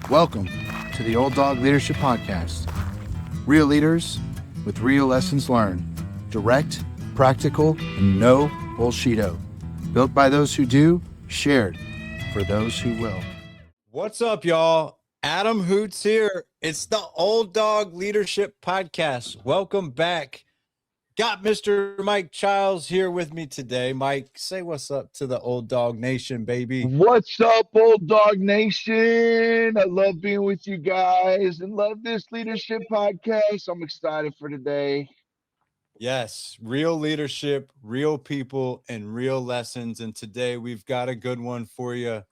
Welcome to the Old Dawg Leadership Podcast. Real leaders with real lessons learned. Direct, practical, and no bullshito. Built by those who do, shared for those who will. What's up, y'all? Adam Hoots here. It's the Old Dawg Leadership Podcast. Welcome back. Got Mr. Mike Chiles here with me today. Mike, say what's up to the Old Dawg Nation, baby. What's up, Old Dawg Nation? I love being with you guys and love this leadership podcast. I'm excited for today. Yes, real leadership, real people, and real lessons. And today we've got a good one for you.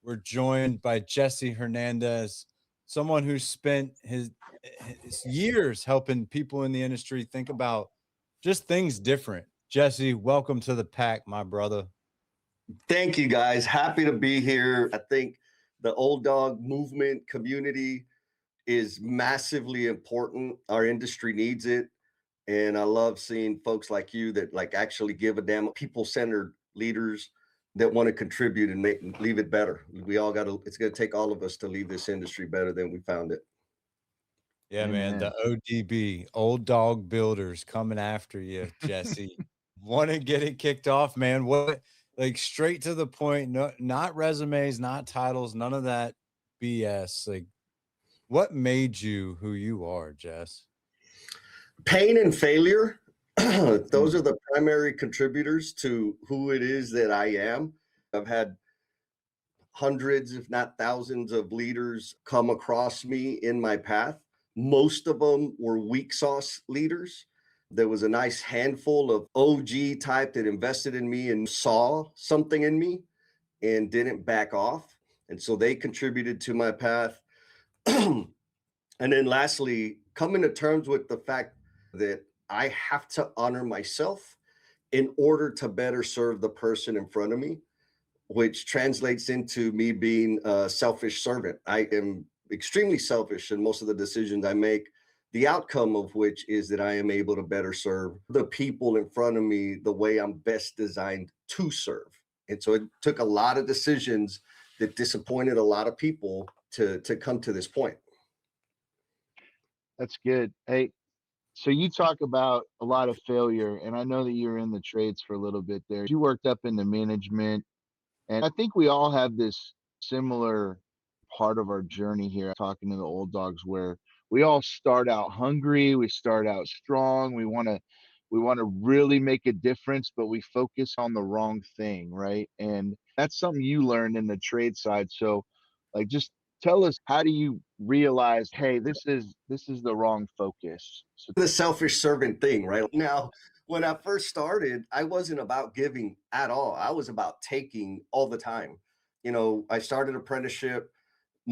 We're joined by Jesse Hernandez, someone who spent his years helping people in the industry think about just things different. Jesse, welcome to the pack, my brother. Thank you, guys. Happy to be here. I think the Old Dawg movement community is massively important. Our industry needs it. And I love seeing folks like you that actually give a damn, people-centered leaders that want to contribute and leave it better. We all it's going to take all of us to leave this industry better than we found it. Yeah, man, the ODB, Old Dawg Builders, coming after you, Jesse. Want to get it kicked off, man. What, straight to the point, no, not resumes, not titles, none of that BS. What made you who you are, Jess? Pain and failure. Those are the primary contributors to who it is that I am. I've had hundreds, if not thousands, of leaders come across me in my path. Most of them were weak sauce leaders. There was a nice handful of OG type that invested in me and saw something in me and didn't back off. And so they contributed to my path. And then lastly, coming to terms with the fact that I have to honor myself in order to better serve the person in front of me, which translates into me being a selfish servant. I am extremely selfish in most of the decisions I make, the outcome of which is that I am able to better serve the people in front of me the way I'm best designed to serve. And so it took a lot of decisions that disappointed a lot of people to come to this point. That's good. Hey, so you talk about a lot of failure, and I know that you were in the trades for a little bit there. You worked up into management, and I think we all have this similar part of our journey here, talking to the old dogs, where we all start out hungry, we start out strong, we want to really make a difference, but we focus on the wrong thing, right? And that's something you learned in the trade side. So just tell us, how do you realize, hey, this is the wrong focus? So the selfish servant thing, right? Now, when I first started, I wasn't about giving at all. I was about taking all the time. I started apprenticeship.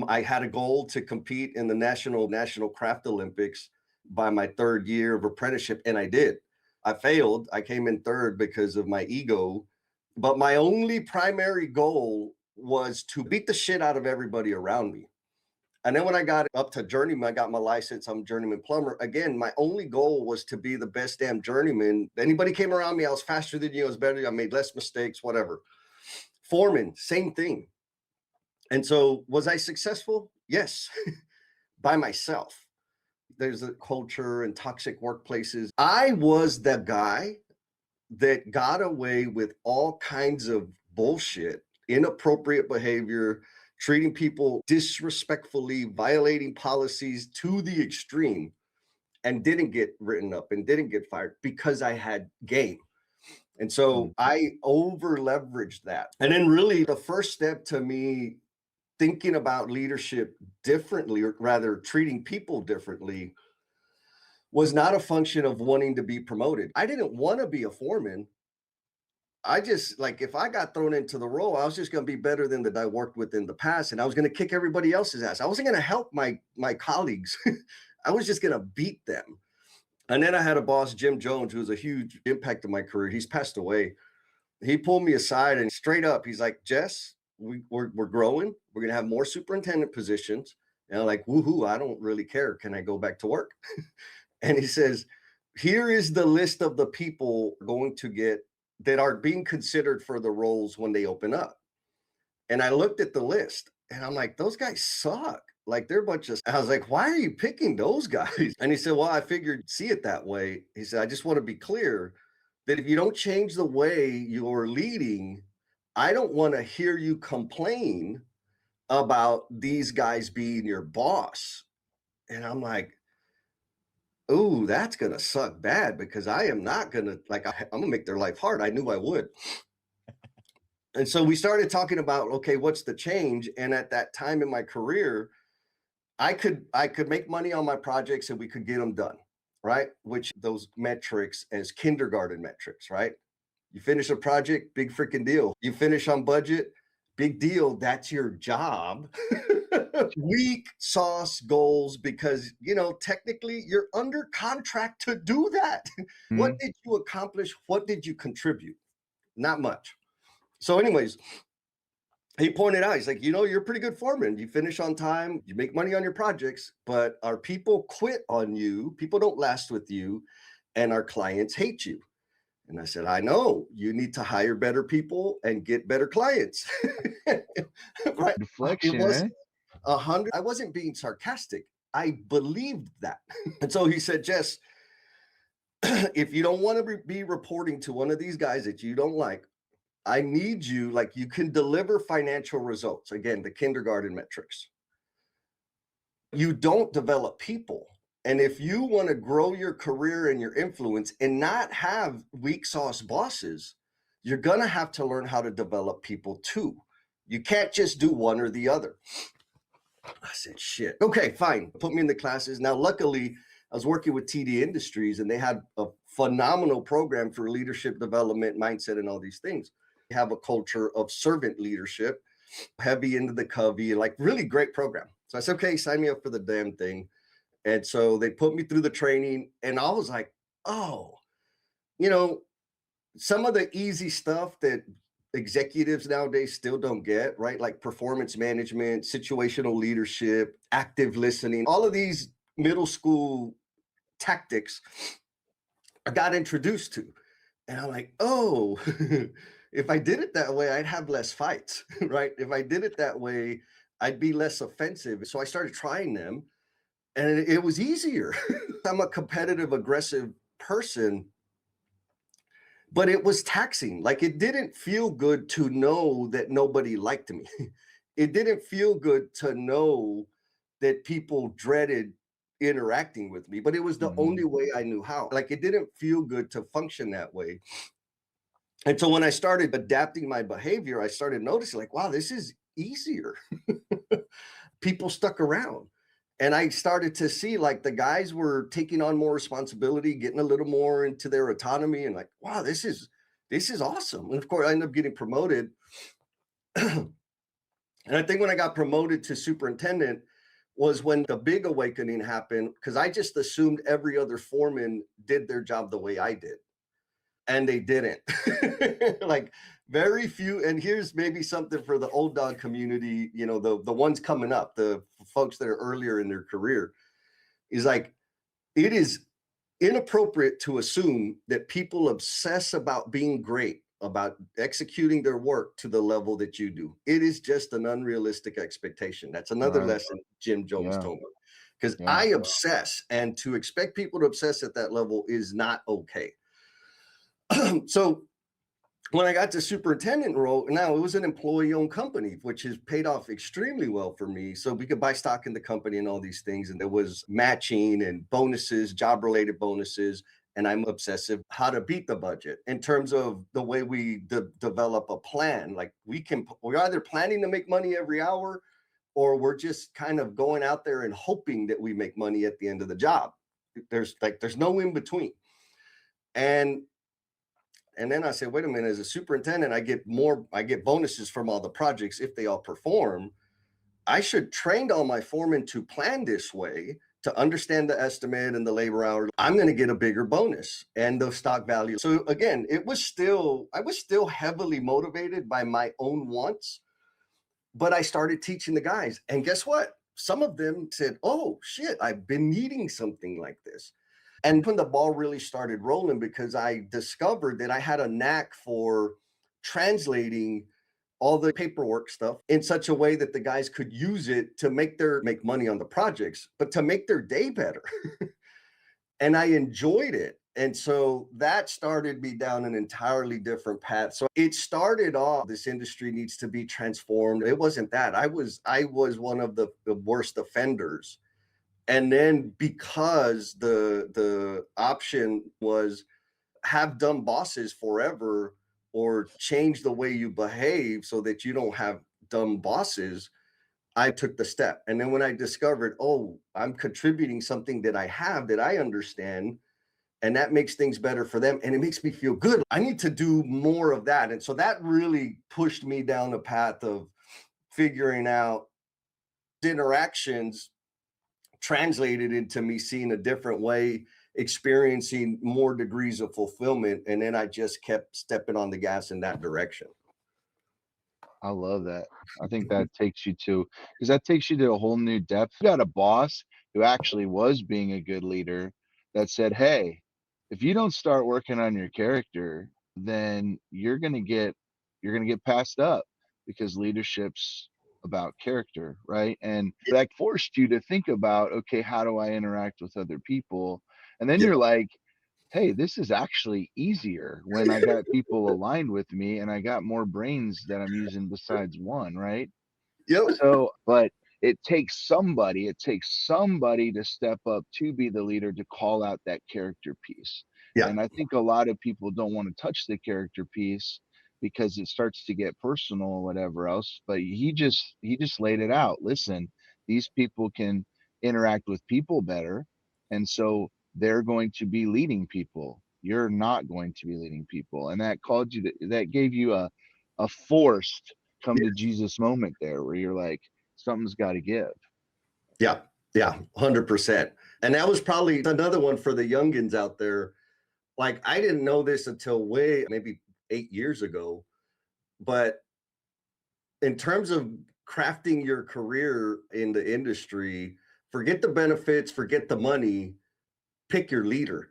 I had a goal to compete in the National Craft Olympics by my third year of apprenticeship, and I did. I failed. I came in third because of my ego, but my only primary goal was to beat the shit out of everybody around me. And then when I got up to journeyman, I got my license. I'm a journeyman plumber. Again, my only goal was to be the best damn journeyman. Anybody came around me, I was faster than you, I was better, I made less mistakes, whatever. Foreman, same thing. And so was I successful? Yes, by myself. There's a culture and toxic workplaces. I was the guy that got away with all kinds of bullshit, inappropriate behavior, treating people disrespectfully, violating policies to the extreme, and didn't get written up and didn't get fired because I had game. And so I over leveraged that. And then really the first step to me thinking about leadership differently, or rather treating people differently, was not a function of wanting to be promoted. I didn't want to be a foreman. I just, if I got thrown into the role, I was just going to be better than that I worked with in the past. And I was going to kick everybody else's ass. I wasn't going to help my colleagues. I was just going to beat them. And then I had a boss, Jim Jones, who was a huge impact on my career. He's passed away. He pulled me aside and straight up, he's like, Jess, we're growing. We're going to have more superintendent positions. And I'm like, woohoo, I don't really care. Can I go back to work? And he says, here is the list of the people going to get that are being considered for the roles when they open up. And I looked at the list And I'm like, those guys suck. Like they're a bunch of, I was like, why are you picking those guys? And he said, well, I figured see it that way. He said, I just want to be clear that if you don't change the way you're leading, I don't want to hear you complain about these guys being your boss. And I'm like, ooh, that's going to suck bad because I am not going to, like, I'm going to make their life hard. I knew I would. And so we started talking about, okay, what's the change? And at that time in my career, I could make money on my projects and we could get them done, right? Which those metrics as kindergarten metrics, right? You finish a project, big freaking deal. You finish on budget, big deal. That's your job. Weak sauce goals because, you know, technically you're under contract to do that. Mm-hmm. What did you accomplish? What did you contribute? Not much. So anyways, he pointed out, he's like, you know, you're a pretty good foreman. You finish on time, you make money on your projects, but our people quit on you. People don't last with you and our clients hate you. And I said, I know you need to hire better people and get better clients. Right. Deflection, it was 100. I wasn't being sarcastic. I believed that. And so he said, Jess, if you don't want to be reporting to one of these guys that you don't like, I need you, like you can deliver financial results. Again, the kindergarten metrics. You don't develop people. And if you want to grow your career and your influence and not have weak sauce bosses, you're going to have to learn how to develop people too. You can't just do one or the other. I said, shit. Okay, fine. Put me in the classes. Now, luckily, I was working with TD Industries and they had a phenomenal program for leadership development, mindset, and all these things. They have a culture of servant leadership, heavy into the covey, like really great program. So I said, okay, sign me up for the damn thing. And so they put me through the training and I was like, oh, you know, some of the easy stuff that executives nowadays still don't get, right? Like performance management, situational leadership, active listening, all of these middle school tactics I got introduced to. And I'm like, oh, if I did it that way, I'd have less fights, right? If I did it that way, I'd be less offensive. So I started trying them and it was easier. I'm a competitive, aggressive person, but it was taxing. Like it didn't feel good to know that nobody liked me. It didn't feel good to know that people dreaded interacting with me, but it was the only way I knew how. Like it didn't feel good to function that way. And so when I started adapting my behavior, I started noticing like, wow, this is easier. People stuck around. And I started to see like the guys were taking on more responsibility, getting a little more into their autonomy and like, wow, this is awesome. And of course I ended up getting promoted. And I think when I got promoted to superintendent was when the big awakening happened because I just assumed every other foreman did their job the way I did. And they didn't. Like very few. And here's maybe something for the old dog community, you know, the ones coming up, the folks that are earlier in their career, is like, it is inappropriate to assume that people obsess about being great, about executing their work to the level that you do. It is just an unrealistic expectation. That's another lesson Jim Jones told me. Because I obsess, and to expect people to obsess at that level is not okay. So when I got to superintendent role, now it was an employee-owned company, which has paid off extremely well for me. So we could buy stock in the company and all these things. And there was matching and bonuses, job-related bonuses. And I'm obsessive how to beat the budget in terms of the way we develop a plan. Like we're either planning to make money every hour, or we're just kind of going out there and hoping that we make money at the end of the job. There's no in between. And then I said, wait a minute, as a superintendent, I get bonuses from all the projects if they all perform. I should train all my foremen to plan this way, to understand the estimate and the labor hours. I'm going to get a bigger bonus and the stock value. So again, I was still heavily motivated by my own wants, but I started teaching the guys. And guess what? Some of them said, oh shit, I've been needing something like this. And when the ball really started rolling, because I discovered that I had a knack for translating all the paperwork stuff in such a way that the guys could use it to make money on the projects, but to make their day better. And I enjoyed it. And so that started me down an entirely different path. So it started off, this industry needs to be transformed. It wasn't that. I was one of the worst offenders. And then because the option was have dumb bosses forever or change the way you behave so that you don't have dumb bosses, I took the step. And then when I discovered, oh, I'm contributing something that I have that I understand, and that makes things better for them, and it makes me feel good, I need to do more of that. And so that really pushed me down the path of figuring out interactions translated into me seeing a different way, experiencing more degrees of fulfillment. And then I just kept stepping on the gas in that direction. I love that. I think that takes you to, because that takes you to a whole new depth. You got a boss who actually was being a good leader that said, hey, if you don't start working on your character, then you're gonna get passed up, because leadership's about character, right? And that forced you to think about, okay, how do I interact with other people? And then you're like, hey, this is actually easier when I got people aligned with me and I got more brains that I'm using besides one, right? Yep. So, but it takes somebody to step up to be the leader, to call out that character piece. Yeah. And I think a lot of people don't want to touch the character piece because it starts to get personal or whatever else. But he just laid it out. Listen, these people can interact with people better. And so they're going to be leading people. You're not going to be leading people. And that that gave you a forced come to Jesus moment there, where you're like, something's got to give. Yeah. 100%. And that was probably another one for the youngins out there. Like, I didn't know this until maybe 8 years ago, but in terms of crafting your career in the industry, forget the benefits, forget the money, pick your leader.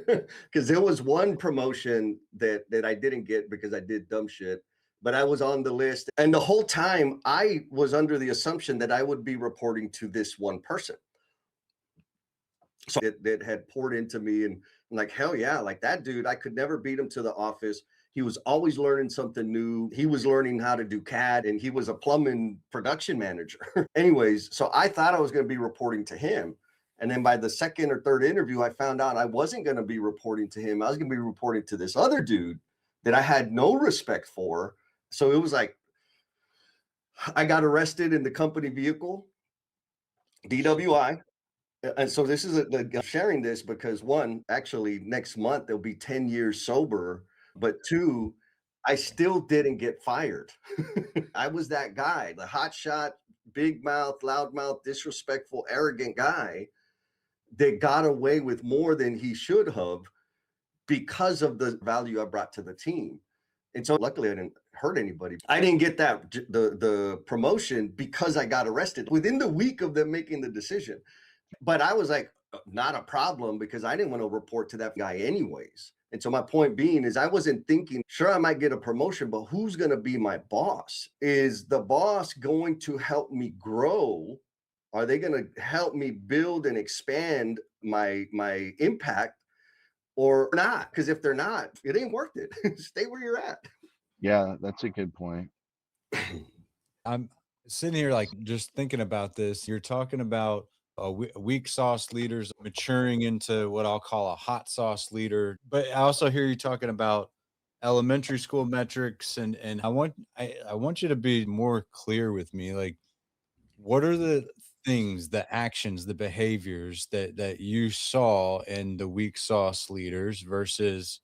Because there was one promotion that I didn't get because I did dumb shit, but I was on the list. And the whole time I was under the assumption that I would be reporting to this one person. So it had poured into me, and I'm like, hell yeah, like that dude, I could never beat him to the office. He was always learning something new. He was learning how to do CAD, and he was a plumbing production manager. Anyways, so I thought I was going to be reporting to him. And then by the second or third interview, I found out I wasn't going to be reporting to him. I was going to be reporting to this other dude that I had no respect for. So it was like, I got arrested in the company vehicle, DWI. And so this is I'm sharing this because, one, actually next month, there'll be 10 years sober, but two, I still didn't get fired. I was that guy, the hot shot, big mouth, loud mouth, disrespectful, arrogant guy that got away with more than he should have because of the value I brought to the team. And so luckily I didn't hurt anybody. I didn't get the promotion because I got arrested within the week of them making the decision. But I was like, not a problem, because I didn't want to report to that guy anyways. And so my point being is, I wasn't thinking, sure, I might get a promotion, but who's going to be my boss? Is the boss going to help me grow? Are they going to help me build and expand my impact, or not? Because if they're not, it ain't worth it. Stay where you're at. Yeah, that's a good point. I'm sitting here like just thinking about this. You're talking about weak sauce leaders maturing into what I'll call a hot sauce leader. But I also hear you talking about elementary school metrics, and I want you to be more clear with me. Like, what are the things, the actions, the behaviors that you saw in the weak sauce leaders versus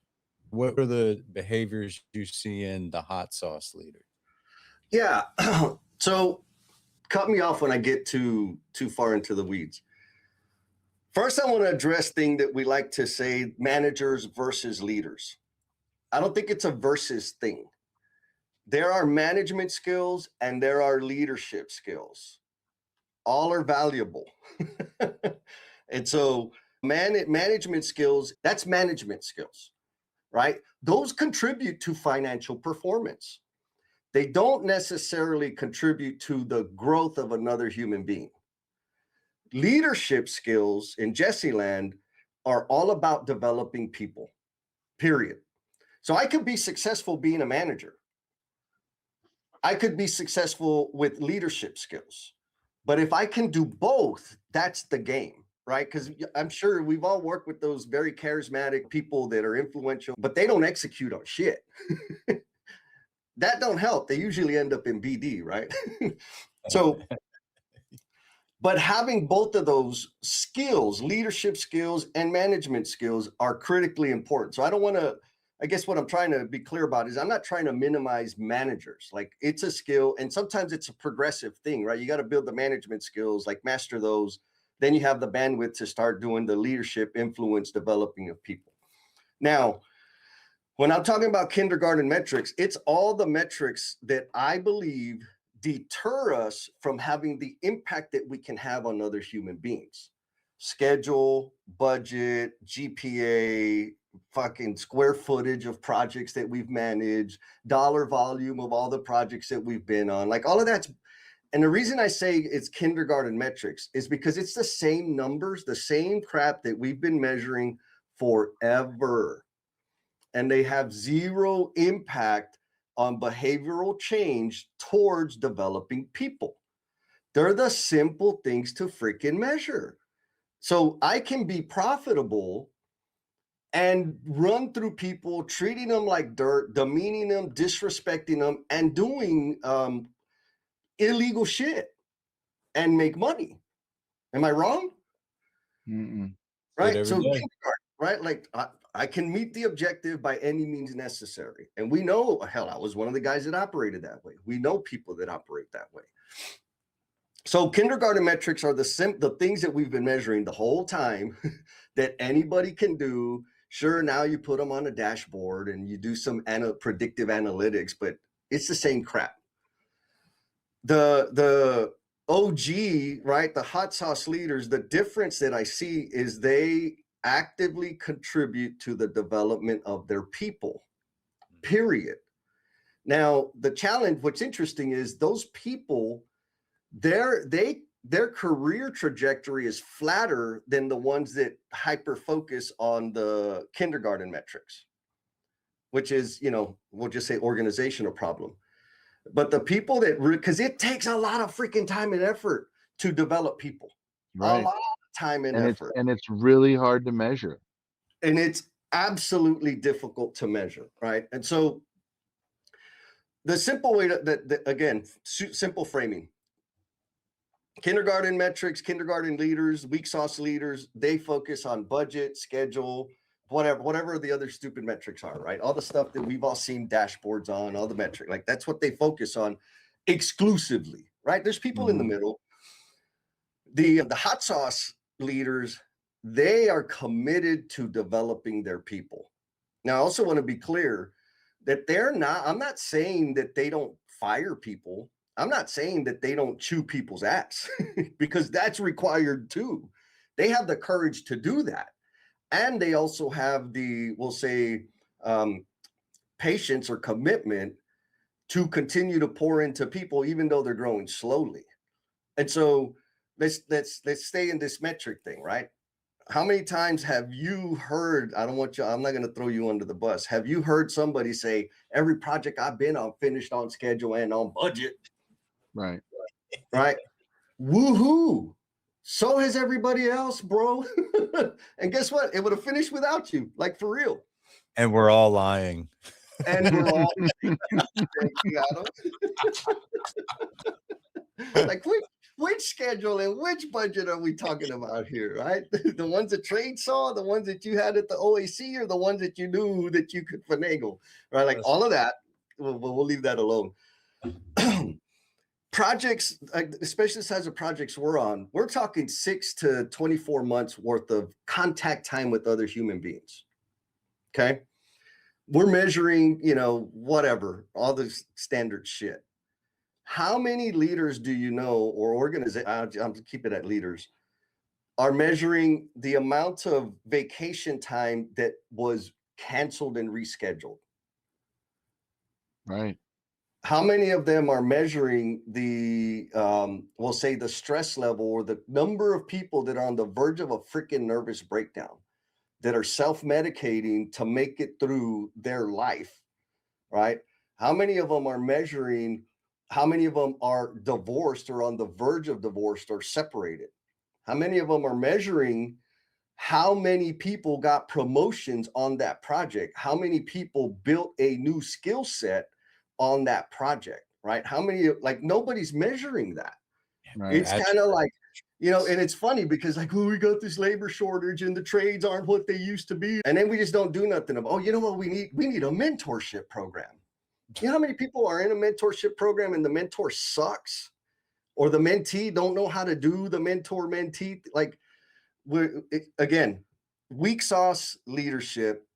what are the behaviors you see in the hot sauce leader? Yeah. So cut me off when I get too far into the weeds. First, I want to address thing that we like to say, managers versus leaders. I don't think it's a versus thing. There are management skills and there are leadership skills. All are valuable. And so management skills, that's management skills, right? Those contribute to financial performance. they don't necessarily contribute to the growth of another human being. Leadership skills in Jesse land are all about developing people, period. So I could be successful being a manager. I could be successful with leadership skills. But if I can do both, that's the game, right? Because I'm sure we've all worked with those very charismatic people that are influential, but they don't execute on shit. That don't help. They usually end up in BD, right? So, but having both of those skills, leadership skills and management skills, are critically important. So I don't want to, I guess what I'm trying to be clear about is I'm not trying to minimize managers. Like, it's a skill, and sometimes it's a progressive thing, right? You got to build the management skills, like master those. Then you have the bandwidth to start doing the leadership, influence, developing of people. Now, when I'm talking about kindergarten metrics, it's all the metrics that I believe deter us from having the impact that we can have on other human beings. Schedule, budget, GPA, fucking square footage of projects that we've managed, dollar volume of all the projects that we've been on, like all of that's. And the reason I say it's kindergarten metrics is because it's the same numbers, the same crap that we've been measuring forever. And they have zero impact on behavioral change towards developing people. They're the simple things to freaking measure. So I can be profitable and run through people, treating them like dirt, demeaning them, disrespecting them, and doing illegal shit and make money. Am I wrong? Mm-mm. Right? So, right? Like, I can meet the objective by any means necessary. And we know, hell, I was one of the guys that operated that way. We know people that operate that way. So kindergarten metrics are the things that we've been measuring the whole time that anybody can do. Sure, now you put them on a dashboard and you do some predictive analytics, but it's the same crap. The OG, right, the hot sauce leaders, the difference that I see is they actively contribute to the development of their people, period. Now, the challenge, what's interesting is those people, their career trajectory is flatter than the ones that hyper focus on the kindergarten metrics, which is, we'll just say organizational problem. But the people that, because it takes a lot of freaking time and effort to develop people. Right. A lot of time and effort. It's really hard to measure. And it's absolutely difficult to measure, right? And so the simple way again, simple framing. Kindergarten metrics, kindergarten leaders, weak sauce leaders, they focus on budget, schedule, whatever the other stupid metrics are, right? All the stuff that we've all seen dashboards on, all the metric, like that's what they focus on exclusively, right? There's people in the middle. The hot sauce leaders, they are committed to developing their people. Now, I also want to be clear that I'm not saying that they don't fire people. I'm not saying that they don't chew people's ass because that's required too. They have the courage to do that. And they also have the, we'll say, patience or commitment to continue to pour into people, even though they're growing slowly. And so let's stay in this metric thing, right? How many times have you heard, I'm not going to throw you under the bus. Have you heard somebody say, every project I've been on finished on schedule and on budget? Right. Right. Woohoo. So has everybody else, bro. And guess what? It would have finished without you, like for real. And we're all lying. And we're all like, which schedule and which budget are we talking about here, right? The ones that trade saw, the ones that you had at the OAC, or the ones that you knew that you could finagle, right? Like all of that, we'll leave that alone. Projects, especially the size of projects we're on, we're talking 6 to 24 months worth of contact time with other human beings. Okay. We're measuring, whatever, all this standard shit. How many leaders do you know, or organizations, I'm keep it at leaders, are measuring the amount of vacation time that was canceled and rescheduled? Right. how many of them are measuring the, we'll say the stress level or the number of people that are on the verge of a freaking nervous breakdown, that are self-medicating to make it through their life, right? How many of them are measuring, how many of them are divorced or on the verge of divorced or separated? How many of them are measuring how many people got promotions on that project? How many people built a new skill set on that project, right? How many, like nobody's measuring that. Right. It's kind of like, you know, and it's funny because like, oh, we got this labor shortage and the trades aren't what they used to be. And then we just don't do nothing about, oh, you know what we need? We need a mentorship program. You know how many people are in a mentorship program and the mentor sucks, or the mentee don't know how to do the mentor mentee? Like, again, weak sauce leadership,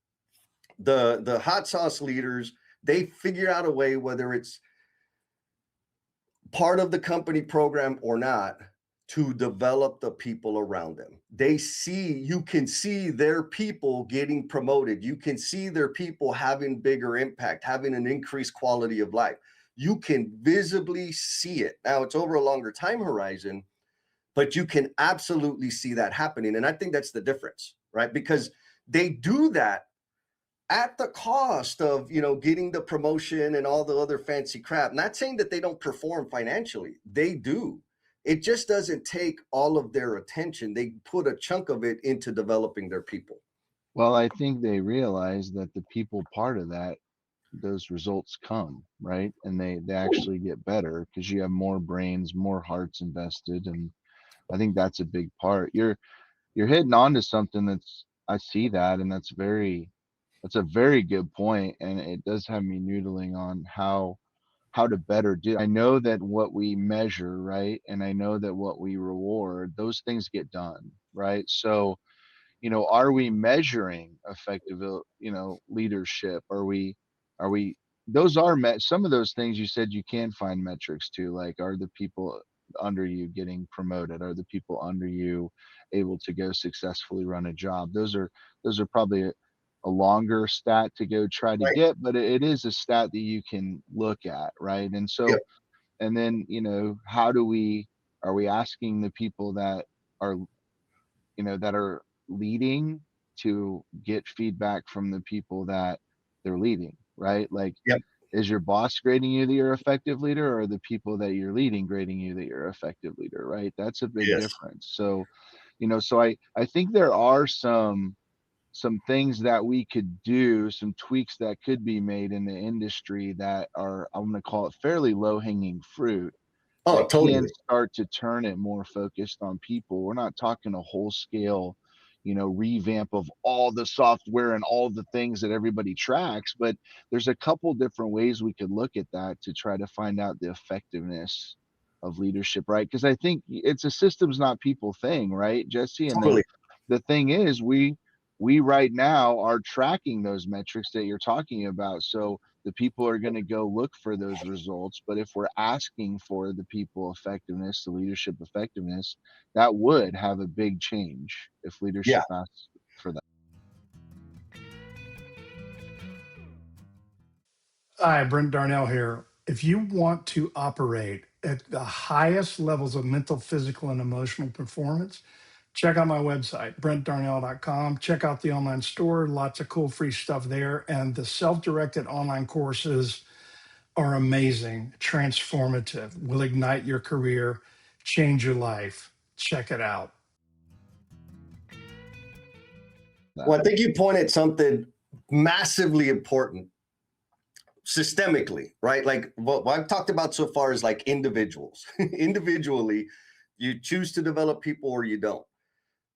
the hot sauce leaders, they figure out a way, whether it's part of the company program or not, to develop the people around them. They see, you can see their people getting promoted. You can see their people having bigger impact, having an increased quality of life. You can visibly see it. Now it's over a longer time horizon, but you can absolutely see that happening. And I think that's the difference, right? Because they do that at the cost of, you know, getting the promotion and all the other fancy crap. Not saying that they don't perform financially. They do. It just doesn't take all of their attention. They put a chunk of it into developing their people. Well, I think they realize that the people part of that, those results come, right? And they actually get better because you have more brains, more hearts invested. And I think that's a big part. You're hitting on to something I see that, and that's a very good point. And it does have me noodling on how to better do. I know that what we measure, right? And I know that what we reward, those things get done, right? So, you know, are we measuring effective, you know, leadership? Are we, those are some of those things you said you can find metrics to, like, are the people under you getting promoted? Are the people under you able to go successfully run a job? Those are probably a longer stat to go try to Right. get, but it is a stat that you can look at, right? And so, Yep. and then, you know, are we asking the people that are, you know, that are leading to get feedback from the people that they're leading, right? Like, Yep. is your boss grading you that you're an effective leader, or the people that you're leading grading you that you're an effective leader, right? That's a big Yes. difference. So, you know, so I think there are some things that we could do, some tweaks that could be made in the industry that are, I'm going to call it, fairly low hanging fruit, Oh, that totally. can start to turn it more focused on people. We're not talking a whole scale, you know, revamp of all the software and all the things that everybody tracks, but there's a couple different ways we could look at that to try to find out the effectiveness of leadership, right? Because I think it's a systems not people thing, right, Jesse? And Totally. the thing is, we right now are tracking those metrics that you're talking about. So the people are going to go look for those results. But if we're asking for the people effectiveness, the leadership effectiveness, that would have a big change if leadership asks for that. Hi, Brent Darnell here. If you want to operate at the highest levels of mental, physical, and emotional performance, check out my website, brentdarnell.com. Check out the online store, lots of cool free stuff there. And the self-directed online courses are amazing, transformative, will ignite your career, change your life. Check it out. Well, I think you pointed something massively important systemically, right? Like what I've talked about so far is like individuals. Individually, you choose to develop people or you don't.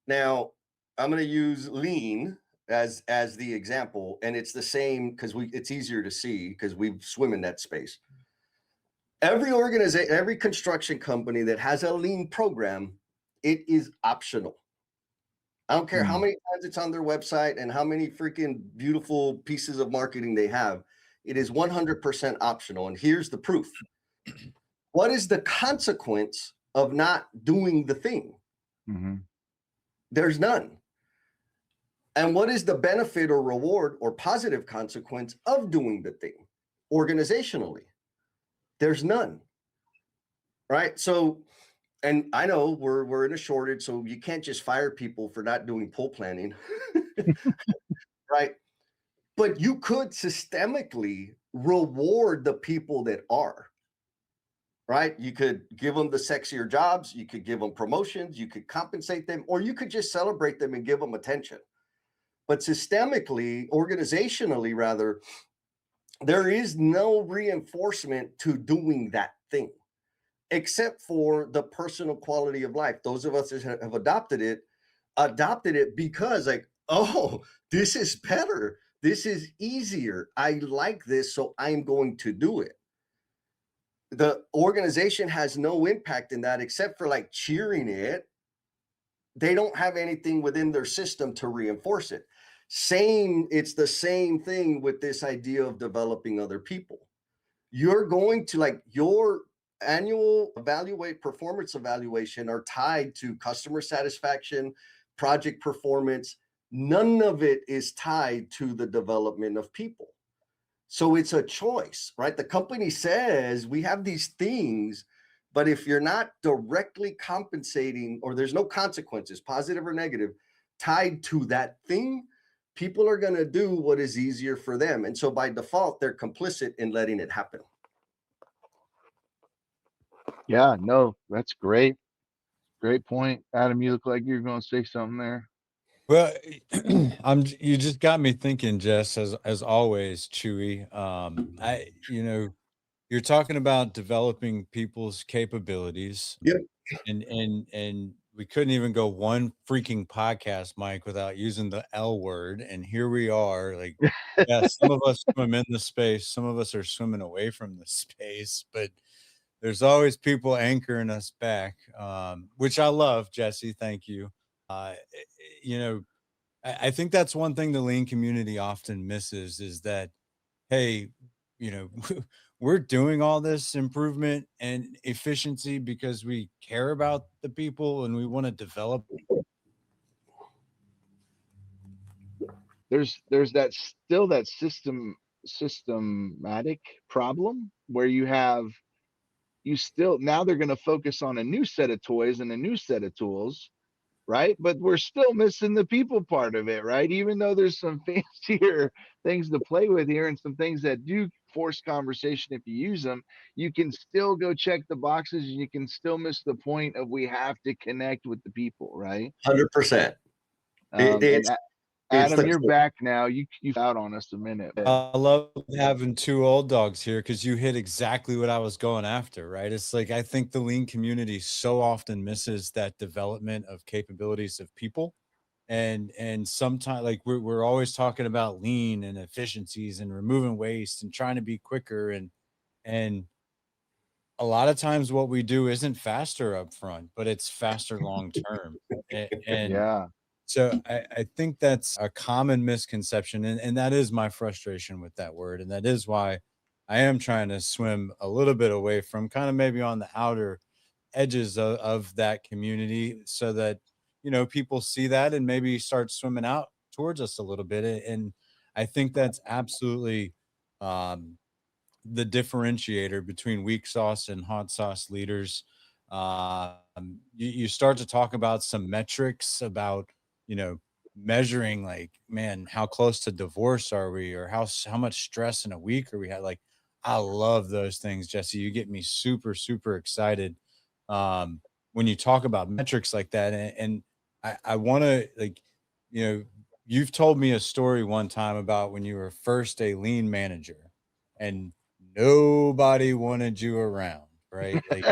Now, I'm going to use lean as the example, and it's the same because it's easier to see because we swim in that space. Every organization, every construction company that has a lean program, it is optional. I don't care how many times it's on their website and how many freaking beautiful pieces of marketing they have. It is 100% optional. And here's the proof. What is the consequence of not doing the thing? Mm-hmm. There's none. And what is the benefit or reward or positive consequence of doing the thing organizationally? There's none, right? So, and I know we're in a shortage, so you can't just fire people for not doing pull planning, right? But you could systemically reward the people that are, right? You could give them the sexier jobs, you could give them promotions, you could compensate them, or you could just celebrate them and give them attention. But systemically, organizationally, rather, there is no reinforcement to doing that thing, except for the personal quality of life. Those of us that have adopted it because, like, oh, this is better. This is easier. I like this, so I'm going to do it. The organization has no impact in that except for like cheering it. They don't have anything within their system to reinforce it. It's the same thing with this idea of developing other people. You're going to, like, your annual performance evaluation are tied to customer satisfaction, project performance. None of it is tied to the development of people. So it's a choice, right? The company says we have these things, but if you're not directly compensating, or there's no consequences, positive or negative, tied to that thing, people are going to do what is easier for them. And so by default, they're complicit in letting it happen. Yeah, no, that's great. Great point. Adam, you look like you're going to say something there. Well, you just got me thinking, Jess, as always, Chewy. You're talking about developing people's capabilities. Yep. And we couldn't even go one freaking podcast, Mike, without using the L word. And here we are. Like, yeah, some of us swim in the space, some of us are swimming away from the space, but there's always people anchoring us back, which I love, Jesse. Thank you. You know, I think that's one thing the lean community often misses is that, hey, we're doing all this improvement and efficiency because we care about the people and we want to develop. There's that still that systematic problem where you still, now they're going to focus on a new set of toys and a new set of tools, right? But we're still missing the people part of it, right? Even though there's some fancier things to play with here and some things that do force conversation if you use them, you can still go check the boxes and you can still miss the point of we have to connect with the people, right? 100%. And Adam, you're the back now. You out on us a minute. I love having two old dogs here because you hit exactly what I was going after, right? It's like I think the lean community so often misses that development of capabilities of people. And sometimes, like, we're always talking about lean and efficiencies and removing waste and trying to be quicker, and a lot of times what we do isn't faster up front, but it's faster long term. And Yeah. so I think that's a common misconception, and that is my frustration with that word, and that is why I am trying to swim a little bit away from kind of maybe on the outer edges of that community so that, people see that and maybe start swimming out towards us a little bit. And I think that's absolutely um, the differentiator between weak sauce and hot sauce leaders. You start to talk about some metrics about, measuring, like, man, how close to divorce are we, or how much stress in a week are we had? Like, I love those things, Jesse. You get me super, super excited when you talk about metrics like that. And I want to, like, you've told me a story one time about when you were first a lean manager and nobody wanted you around, right? Like,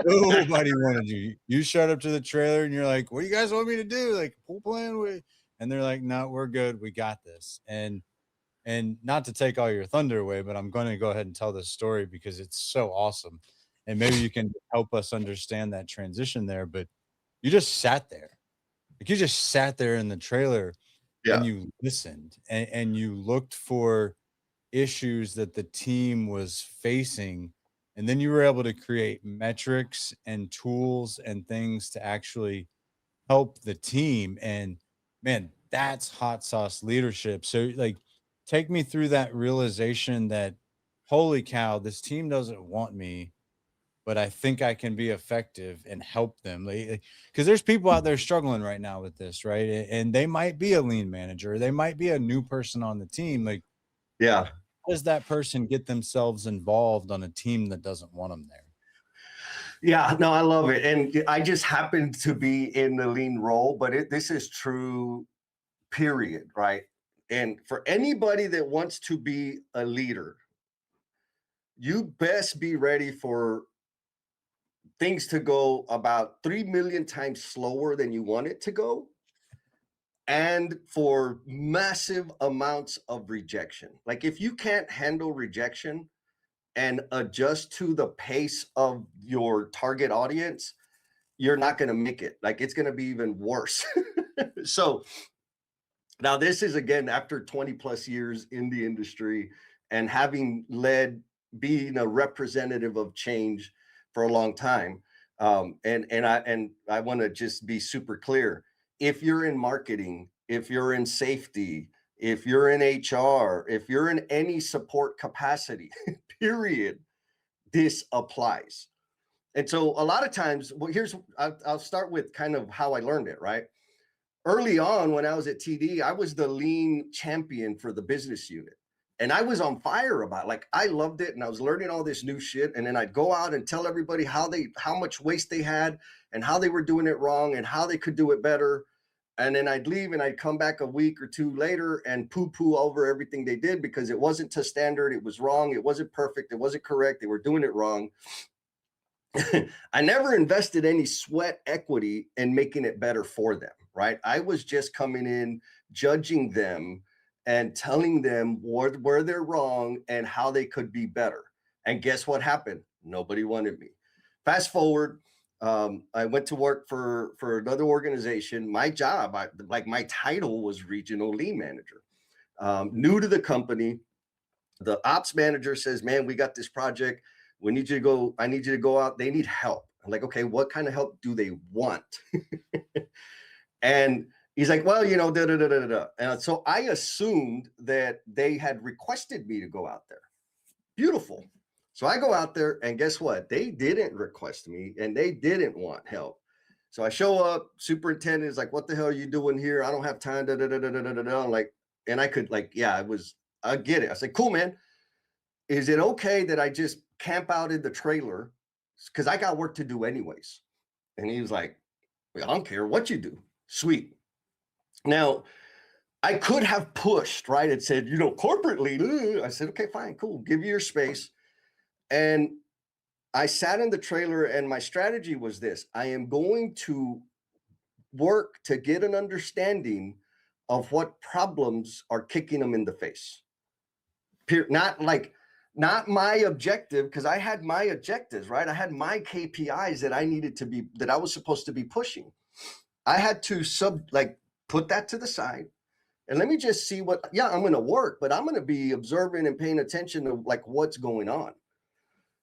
nobody wanted you. You showed up to the trailer and you're like, "What do you guys want me to do? Like, pool plan?" And they're like, "No, we're good. We got this." And not to take all your thunder away, but I'm going to go ahead and tell this story because it's so awesome, and maybe you can help us understand that transition there. But you just sat there, like, you just sat there in the trailer, and you listened, and you looked for issues that the team was facing, and then you were able to create metrics and tools and things to actually help the team. And man, that's hot sauce leadership. So, like, take me through that realization that, holy cow, this team doesn't want me, but I think I can be effective and help them. Because there's people out there struggling right now with this, right? And they might be a lean manager. They might be a new person on the team. Like, yeah. how does that person get themselves involved on a team that doesn't want them there? Yeah, no, I love it. And I just happen to be in the lean role, but this is true, period, right? And for anybody that wants to be a leader, you best be ready for things to go about 3 million times slower than you want it to go, and for massive amounts of rejection. Like, if you can't handle rejection and adjust to the pace of your target audience, you're not going to make it. Like, it's going to be even worse. So now this is, again, after 20 plus years in the industry and having being a representative of change for a long time. And I want to just be super clear. If you're in marketing, if you're in safety, if you're in HR, if you're in any support capacity, period, this applies. And so a lot of times, well, I'll start with kind of how I learned it, right? Early on, when I was at TD, I was the lean champion for the business unit. And I was on fire about it. Like, I loved it. And I was learning all this new shit. And then I'd go out and tell everybody how much waste they had and how they were doing it wrong and how they could do it better. And then I'd leave and I'd come back a week or two later and poo-poo over everything they did because it wasn't to standard. It was wrong. It wasn't perfect. It wasn't correct. They were doing it wrong. I never invested any sweat equity in making it better for them, right? I was just coming in, judging them and telling them where they're wrong and how they could be better. And guess what happened? Nobody wanted me. Fast forward, I went to work for another organization. My job, my title was regional lean manager. New to the company, the ops manager says, man, we got this project. I need you to go out. They need help. I'm like, okay, what kind of help do they want? And he's like, well, da, da, da, da, da. And so I assumed that they had requested me to go out there. Beautiful. So I go out there and guess what? They didn't request me and they didn't want help. So I show up, superintendent is like, what the hell are you doing here? I don't have time. Da, da, da, da, da, da, da. Like, and I could I get it. I said, cool, man. Is it okay that I just camp out in the trailer? Because I got work to do anyways. And he was like, I don't care what you do. Sweet. Now, I could have pushed, right? It said, corporately. I said, okay, fine, cool. Give you your space. And I sat in the trailer and my strategy was this. I am going to work to get an understanding of what problems are kicking them in the face. Not my objective, because I had my objectives, right? I had my KPIs that I was supposed to be pushing. I had to put that to the side and let me just see I'm going to work, but I'm going to be observing and paying attention to what's going on.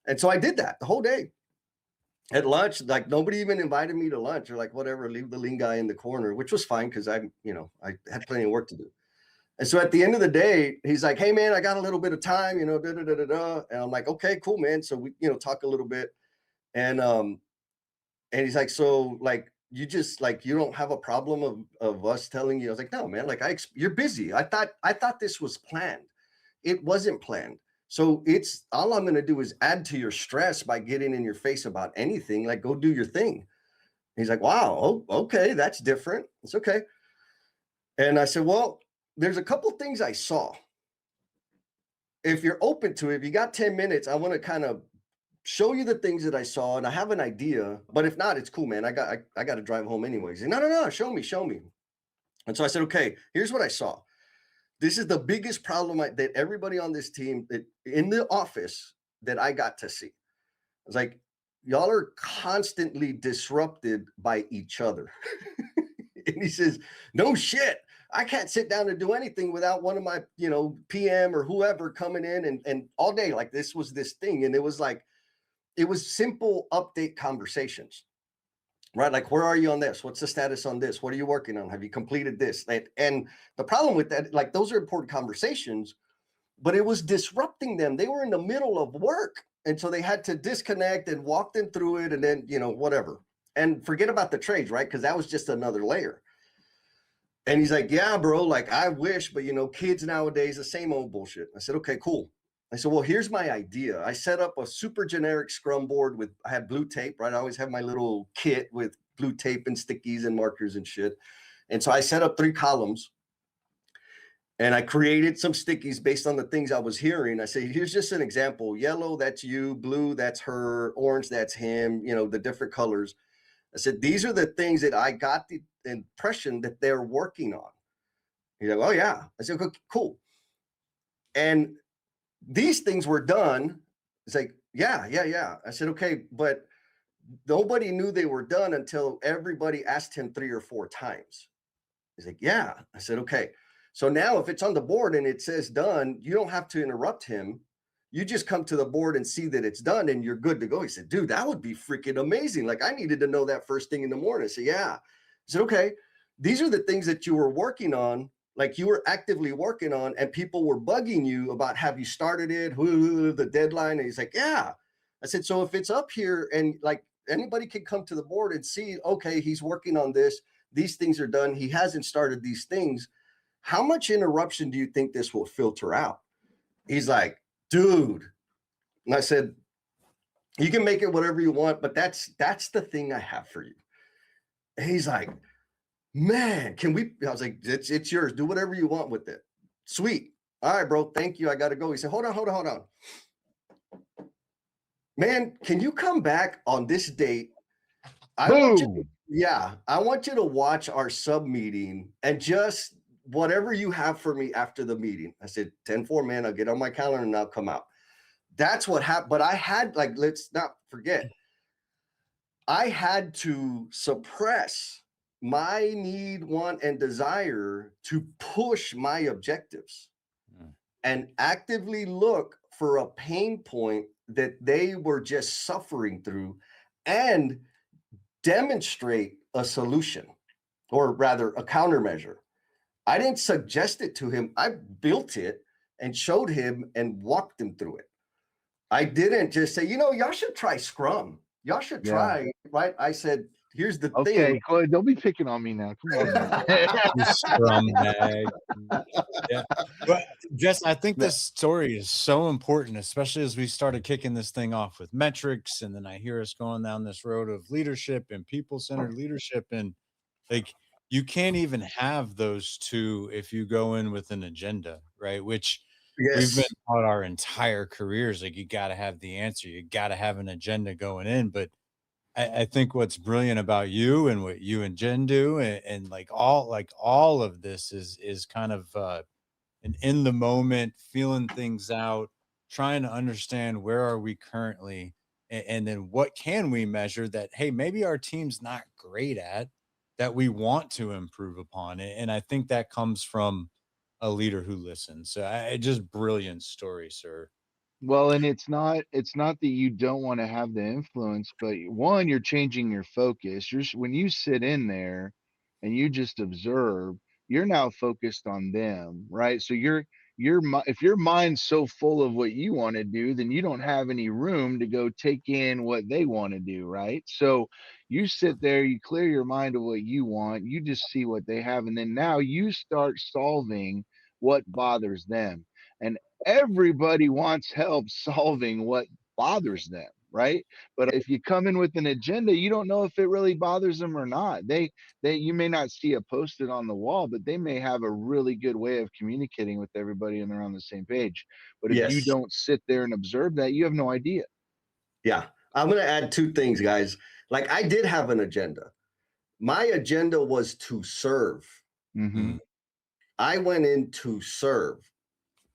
And so I did that the whole day. At lunch, nobody even invited me to lunch or whatever, leave the lean guy in the corner, which was fine because I had plenty of work to do. And so at the end of the day, he's like, hey, man, I got a little bit of time, da, da, da, da, da. And I'm like, okay, cool, man. So we, talk a little bit. And he's like, so you just you don't have a problem of us telling you? I was like, no, man, you're busy. I thought this was planned. It wasn't planned. So all I'm going to do is add to your stress by getting in your face about anything. Go do your thing. He's like, wow, okay, that's different. It's okay. And I said, well, there's a couple things I saw. If you're open to it, if you got 10 minutes, I want to kind of show you the things that I saw and I have an idea, but if not, it's cool, man. I got to drive home anyways. And no, show me. And so I said, okay, here's what I saw. This is the biggest problem that everybody on this team in the office that I got to see. I was like, y'all are constantly disrupted by each other. And he says, no shit. I can't sit down and do anything without one of my, PM or whoever coming in and all day. This was this thing. And it was simple update conversations, right? Where are you on this? What's the status on this? What are you working on? Have you completed this? And the problem with that, those are important conversations, but it was disrupting them. They were in the middle of work. And so they had to disconnect and walk them through it and then, whatever. And forget about the trades, right? Because that was just another layer. And he's like, yeah, bro, like I wish, but kids nowadays, the same old bullshit. I said, okay, cool. I said, well, here's my idea. I set up a super generic scrum board I had blue tape, right? I always have my little kit with blue tape and stickies and markers and shit. And so I set up 3 columns and I created some stickies based on the things I was hearing. I said, here's just an example. Yellow, that's you. Blue, that's her. Orange, that's him. The different colors. I said, these are the things that I got the impression that they're working on. He's like, oh yeah. I said, okay, cool. And these things were done. It's like, yeah. I said, okay, but nobody knew they were done until everybody asked him 3 or 4 times. He's like, yeah. I said, okay. So now if it's on the board and it says done, you don't have to interrupt him. You just come to the board and see that it's done and you're good to go. He said, dude, that would be freaking amazing. Like I needed to know that first thing in the morning. I said, yeah. I said, okay, these are the things that you were working on, like you were actively working on, and people were bugging you about, have you started it? The deadline? And he's like, yeah. I said, so if it's up here and like anybody can come to the board and see, okay, he's working on this. These things are done. He hasn't started these things. How much interruption do you think this will filter out? He's like, dude. And I said, you can make it whatever you want, but that's the thing I have for you. And he's like, man, can we? I was like, it's yours. Do whatever you want with it. Sweet. All right, bro. Thank you. I got to go. He said, hold on. Man, can you come back on this date? I want you to watch our sub meeting and just whatever you have for me after the meeting. I said, 10-4, man, I'll get on my calendar and I'll come out. That's what happened. But I had, like, let's not forget, I had to suppress my need, want, and desire to push my objectives and actively look for a pain point that they were just suffering through and demonstrate a solution, or rather a countermeasure. I didn't suggest it to him. I built it and showed him and walked him through it. I didn't just say, y'all should try Scrum. Y'all should try, right? I said, here's the thing. Okay, Chloe, don't be picking on me now. Come on. Scrum bag. Yeah. But Jess, I think this story is so important, especially as we started kicking this thing off with metrics. And then I hear us going down this road of leadership and people-centered leadership. And like, you can't even have those two if you go in with an agenda, right? Which we've been taught our entire careers. Like, you got to have the answer. You got to have an agenda going in. But I think what's brilliant about you and what you and Jen do, and all of this is kind of an in the moment, feeling things out, trying to understand where are we currently, and then what can we measure that, hey, maybe our team's not great at, that we want to improve upon it. And I think that comes from a leader who listens. So just brilliant story, sir. Well, and it's not that you don't want to have the influence, but one, you're changing your focus. When you sit in there and you just observe, you're now focused on them, right? So if your mind's so full of what you want to do, then you don't have any room to go take in what they want to do, right? So you sit there, you clear your mind of what you want, you just see what they have, and then now you start solving what bothers them. And everybody wants help solving what bothers them, right? But if you come in with an agenda, you don't know if it really bothers them or not. You may not see a posted on the wall, but they may have a really good way of communicating with everybody and they're on the same page. But if you don't sit there and observe that, you have no idea. Yeah. I'm going to add 2 things, guys. Like, I did have an agenda. My agenda was to serve. Mm-hmm. I went in to serve.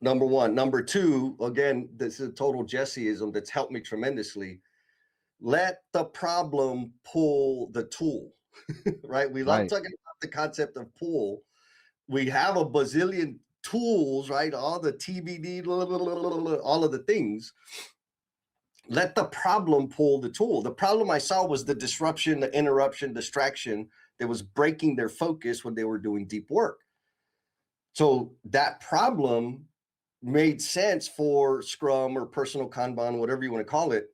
Number 1. Number 2, again, this is a total Jesseism that's helped me tremendously. Let the problem pull the tool, right? We love talking about the concept of pull. We have a bazillion tools, right? All the TBD, all of the things. Let the problem pull the tool. The problem I saw was the disruption, the interruption, distraction that was breaking their focus when they were doing deep work. So that problem made sense for Scrum or personal Kanban, whatever you want to call it.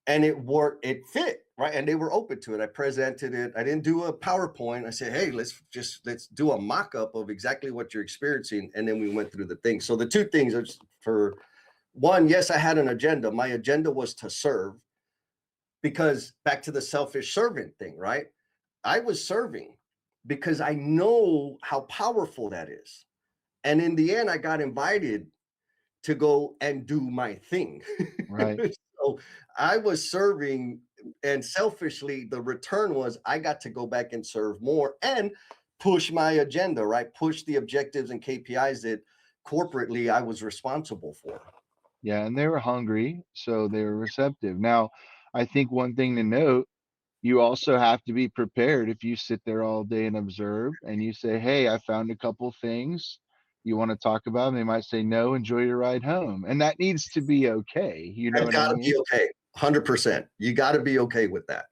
And it worked, it fit, right? And they were open to it. I presented it. I didn't do a PowerPoint. I said, hey, let's do a mock-up of exactly what you're experiencing. And then we went through the things. So the two things are, for one, yes, I had an agenda. My agenda was to serve, because back to the selfish servant thing, right? I was serving because I know how powerful that is. And in the end, I got invited to go and do my thing. Right. So I was serving, and selfishly, the return was I got to go back and serve more and push my agenda, right? Push the objectives and KPIs that corporately I was responsible for. Yeah, and they were hungry, so they were receptive. Now, I think one thing to note, you also have to be prepared. If you sit there all day and observe and you say, hey, I found a couple things you want to talk about, and they might say, no, enjoy your ride home. And that needs to be okay. You know It's what I got to mean? be okay. 100%. You got to be okay with that.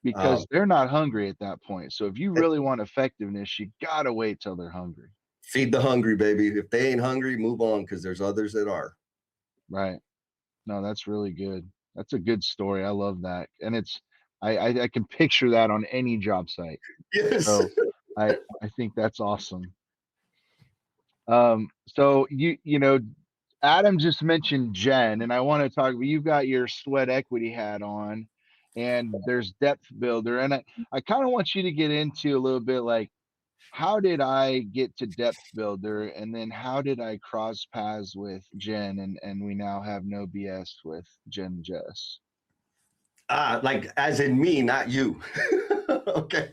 Because they're not hungry at that point. So if you really want effectiveness, you got to wait till they're hungry. Feed the hungry, baby. If they ain't hungry, move on, because there's others that are. Right. No, that's really good. That's a good story. I love that. And it's, I can picture that on any job site. Yes. So I think that's awesome. So you know, Adam just mentioned Jen, and I want to talk about, you've got your sweat equity hat on, and there's depth builder. And I kind of want you to get into a little bit like, how did I get to depth builder? And then how did I cross paths with Jen? And we now have no BS with Jen and Jess. Like as in me, not you. Okay.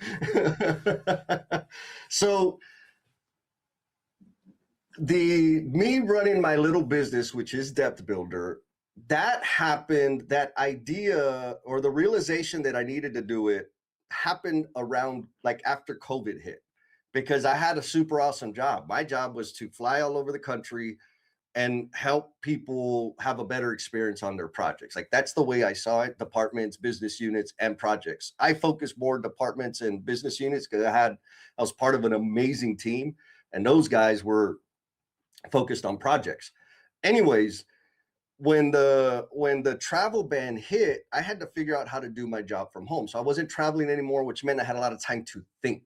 So me running my little business, which is Depth Builder, that happened, that idea or the realization that I needed to do it happened around like after COVID hit, because I had a super awesome job. My job was to fly all over the country and help people have a better experience on their projects. Like that's the way I saw it: departments, business units, and projects. I focused more departments and business units because I was part of an amazing team, and those guys were focused on projects. Anyways, when the travel ban hit, I had to figure out how to do my job from home. So I wasn't traveling anymore, which meant I had a lot of time to think.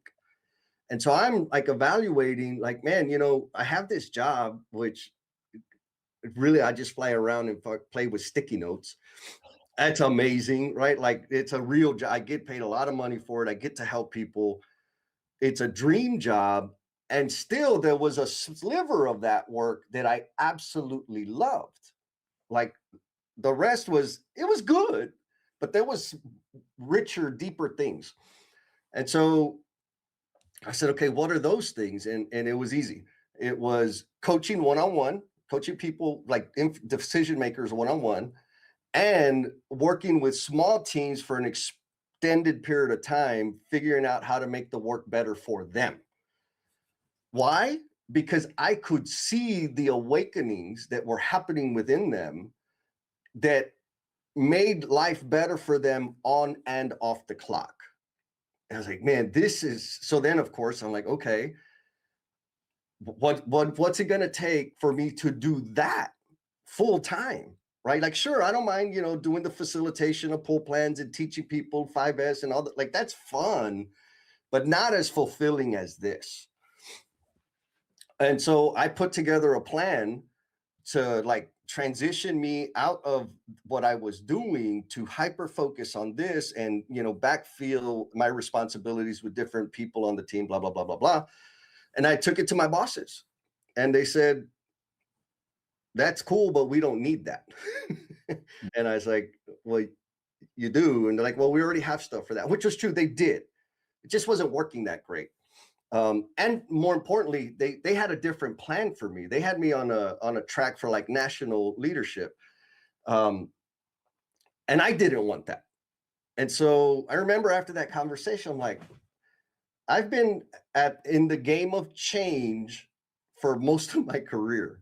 And so I'm like evaluating, like, man, you know, I have this job, which really I just fly around and play with sticky notes. That's amazing, right? Like it's a real job. I get paid a lot of money for it. I get to help people. It's a dream job. And still there was a sliver of that work that I absolutely loved. Like the rest was, it was good, but there was richer, deeper things. And so I said, okay, what are those things? And it was easy. It was coaching one-on-one, coaching people like decision makers one-on-one, and working with small teams for an extended period of time, figuring out how to make the work better for them. Why? Because I could see the awakenings that were happening within them that made life better for them on and off the clock. And I was like, man, this is, so then of course I'm like, okay, what's it going to take for me to do that full time? Right? Like, sure, I don't mind, you know, doing the facilitation of pull plans and teaching people 5S and all that. Like, that's fun, but not as fulfilling as this. And so I put together a plan to like transition me out of what I was doing to hyper focus on this and, you know, backfill my responsibilities with different people on the team, blah, blah, blah, blah, blah. And I took it to my bosses and they said, that's cool, but we don't need that. And I was like, well, you do. And they're like, well, we already have stuff for that, which was true. They did. It just wasn't working that great. And more importantly, they had a different plan for me. They had me on a track for like national leadership. And I didn't want that. And so I remember after that conversation, I'm like, I've been in the game of change for most of my career.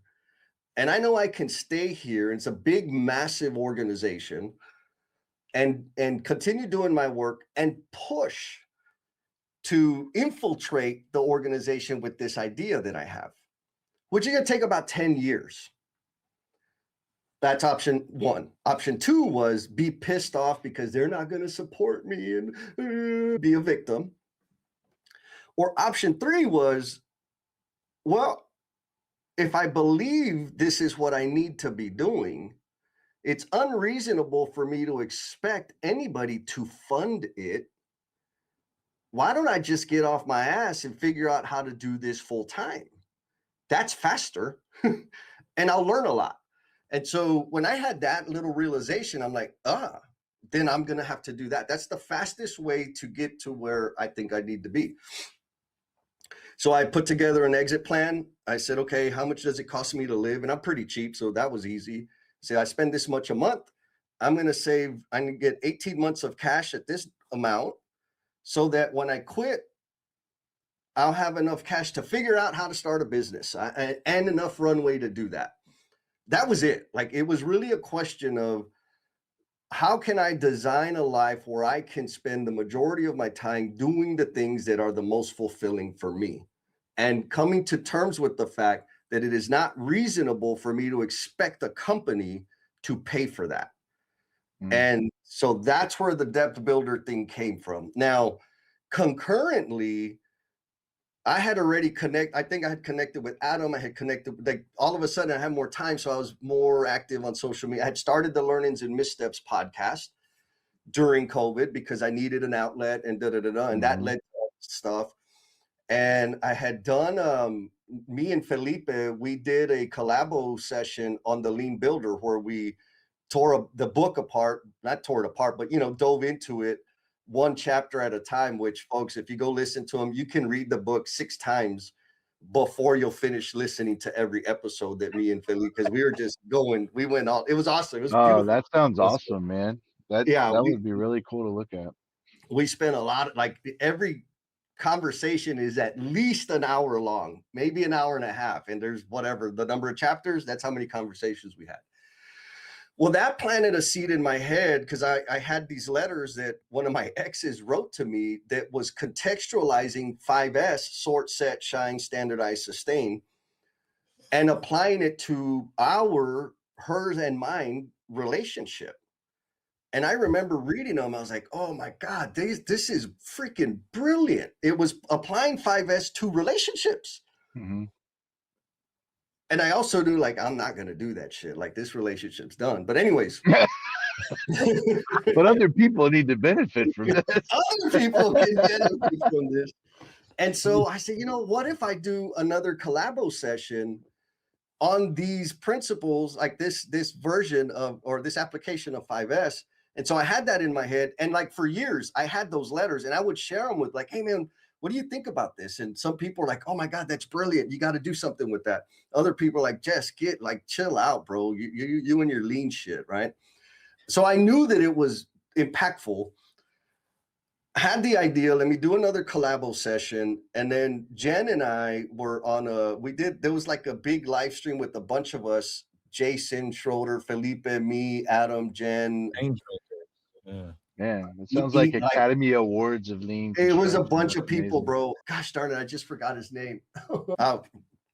And I know I can stay here. It's a big, massive organization and continue doing my work and push to infiltrate the organization with this idea that I have. which is going to take about 10 years. That's option one. Option two was be pissed off because they're not going to support me and be a victim. Or option three was, well, if I believe this is what I need to be doing, it's unreasonable for me to expect anybody to fund it. Why don't I just get off my ass and figure out how to do this full time? That's faster and I'll learn a lot. And so when I had that little realization, I'm like, then I'm going to have to do that. That's the fastest way to get to where I think I need to be. So I put together an exit plan. I said, okay, how much does it cost me to live? And I'm pretty cheap, so that was easy. Say, I spend this much a month. I'm going to get 18 months of cash at this amount so that when I quit, I'll have enough cash to figure out how to start a business and enough runway to do that. That was it. Like, it was really a question of how can I design a life where I can spend the majority of my time doing the things that are the most fulfilling for me, and coming to terms with the fact that it is not reasonable for me to expect a company to pay for that. And so that's where the depth builder thing came from. Now, concurrently, I had already I think I had connected with Adam. I had connected, like, all of a sudden I had more time. So I was more active on social media. I had started the Learnings and Missteps podcast during COVID because I needed an outlet and and that led to all this stuff. And I had done, me and Felipe, we did a collabo session on the Lean Builder where we tore the book apart, not tore it apart, but, dove into it one chapter at a time, which, folks, if you go listen to them, you can read the book 6 times before you'll finish listening to every episode that me and Felipe, because we were just going, we went all, it was awesome. It was beautiful. Oh, that sounds awesome, man. That would be really cool to look at. We spent a lot of, like, every conversation is at least an hour long, maybe an hour and a half. And there's whatever the number of chapters, that's how many conversations we had. Well, that planted a seed in my head because I had these letters that one of my exes wrote to me that was contextualizing 5S, sort, set, shine, standardize, sustain, and applying it to hers and mine relationship. And I remember reading them. I was like, oh my God, this is freaking brilliant. It was applying 5S to relationships. Mm-hmm. And I also knew, like, I'm not going to do that shit. Like, this relationship's done. But anyways. But other people need to benefit from this. Other people can benefit from this. And so I said, what if I do another collabo session on these principles, like this version of, or this application of 5S. And so I had that in my head. And, like, for years, I had those letters and I would share them with, like, hey, man, what do you think about this? And some people are like, oh my God, that's brilliant. You got to do something with that. Other people are like, Jess, chill out, bro. You and your lean shit, right? So I knew that it was impactful. I had the idea, let me do another collabo session. And then Jen and I were there was like a big live stream with a bunch of us, Jason, Schroeder, Felipe, me, Adam, Jen. Yeah. Man, it sounds like Academy Awards of Lean. It was a bunch of people, bro. Gosh darn it, I just forgot his name.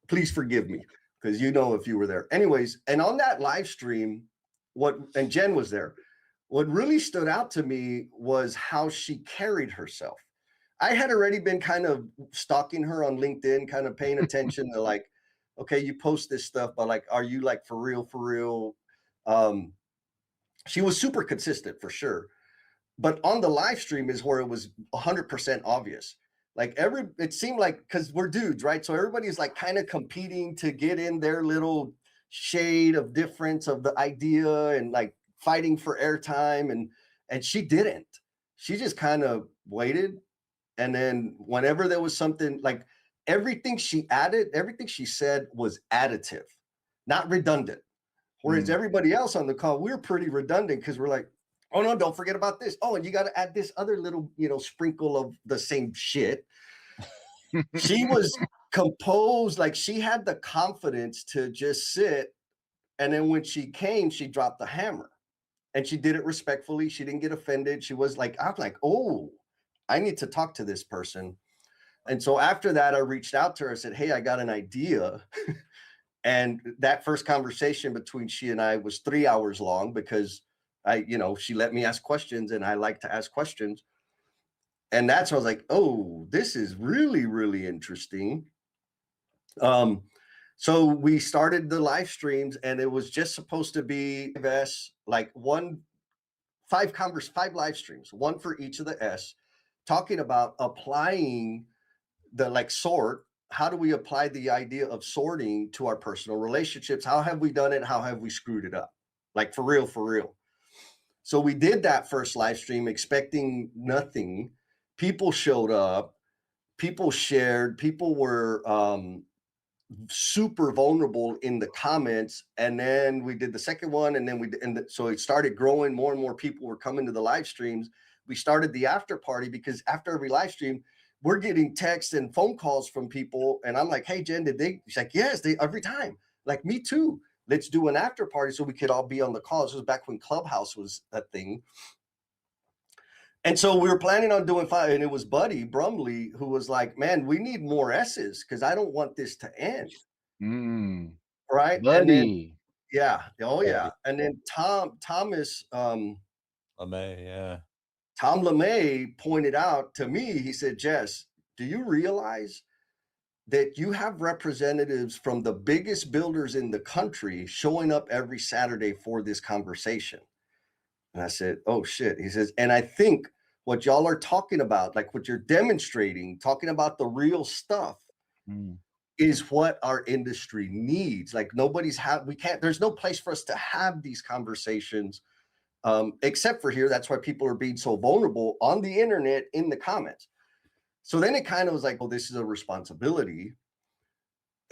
Please forgive me, because if you were there. Anyways, and on that live stream, and Jen was there, what really stood out to me was how she carried herself. I had already been kind of stalking her on LinkedIn, kind of paying attention to, like, okay, you post this stuff, but, like, are you, like, for real? She was super consistent for sure. But on the live stream is where it was 100% obvious. Like, it seemed like, because we're dudes, right? So everybody's, like, kind of competing to get in their little shade of difference of the idea and, like, fighting for airtime. And she didn't. She just kind of waited. And then whenever there was something, like, everything she said was additive, not redundant. Whereas everybody else on the call, we were pretty redundant because we're like, oh no, don't forget about this. Oh, and you got to add this other little, sprinkle of the same shit. She was composed, like, she had the confidence to just sit. And then when she came, she dropped the hammer and she did it respectfully. She didn't get offended. She was like, I'm like, oh, I need to talk to this person. And so after that, I reached out to her. I said, hey, I got an idea. And that first conversation between she and I was 3 hours long because she let me ask questions and I like to ask questions. And that's when I was like, oh, this is really, really interesting. So we started the live streams, and it was just supposed to be like 5 live streams, one for each of the S, talking about applying the sort. How do we apply the idea of sorting to our personal relationships? How have we done it? How have we screwed it up? Like for real, for real. So we did that first live stream expecting nothing. People showed up, people shared, people were super vulnerable in the comments. And then we did the second one, and then so it started growing. More and more people were coming to the live streams. We started the after party because after every live stream, we're getting texts and phone calls from people. And I'm like, hey, Jen, she's like, yes, every time. Like, me too. Let's do an after party so we could all be on the call. This was back when Clubhouse was a thing. And so we were planning on doing 5, and it was Buddy Brumley who was like, man, we need more S's because I don't want this to end. Right. Buddy. And then, yeah. Oh, yeah. And then Thomas LeMay, yeah. Tom LeMay pointed out to me, he said, Jess, do you realize that you have representatives from the biggest builders in the country showing up every Saturday for this conversation? And I said, oh, shit. He says, and I think what y'all are talking about, like what you're demonstrating, talking about the real stuff is what our industry needs. Like there's no place for us to have these conversations except for here. That's why people are being so vulnerable on the internet in the comments. So then it kind of was like, well, this is a responsibility.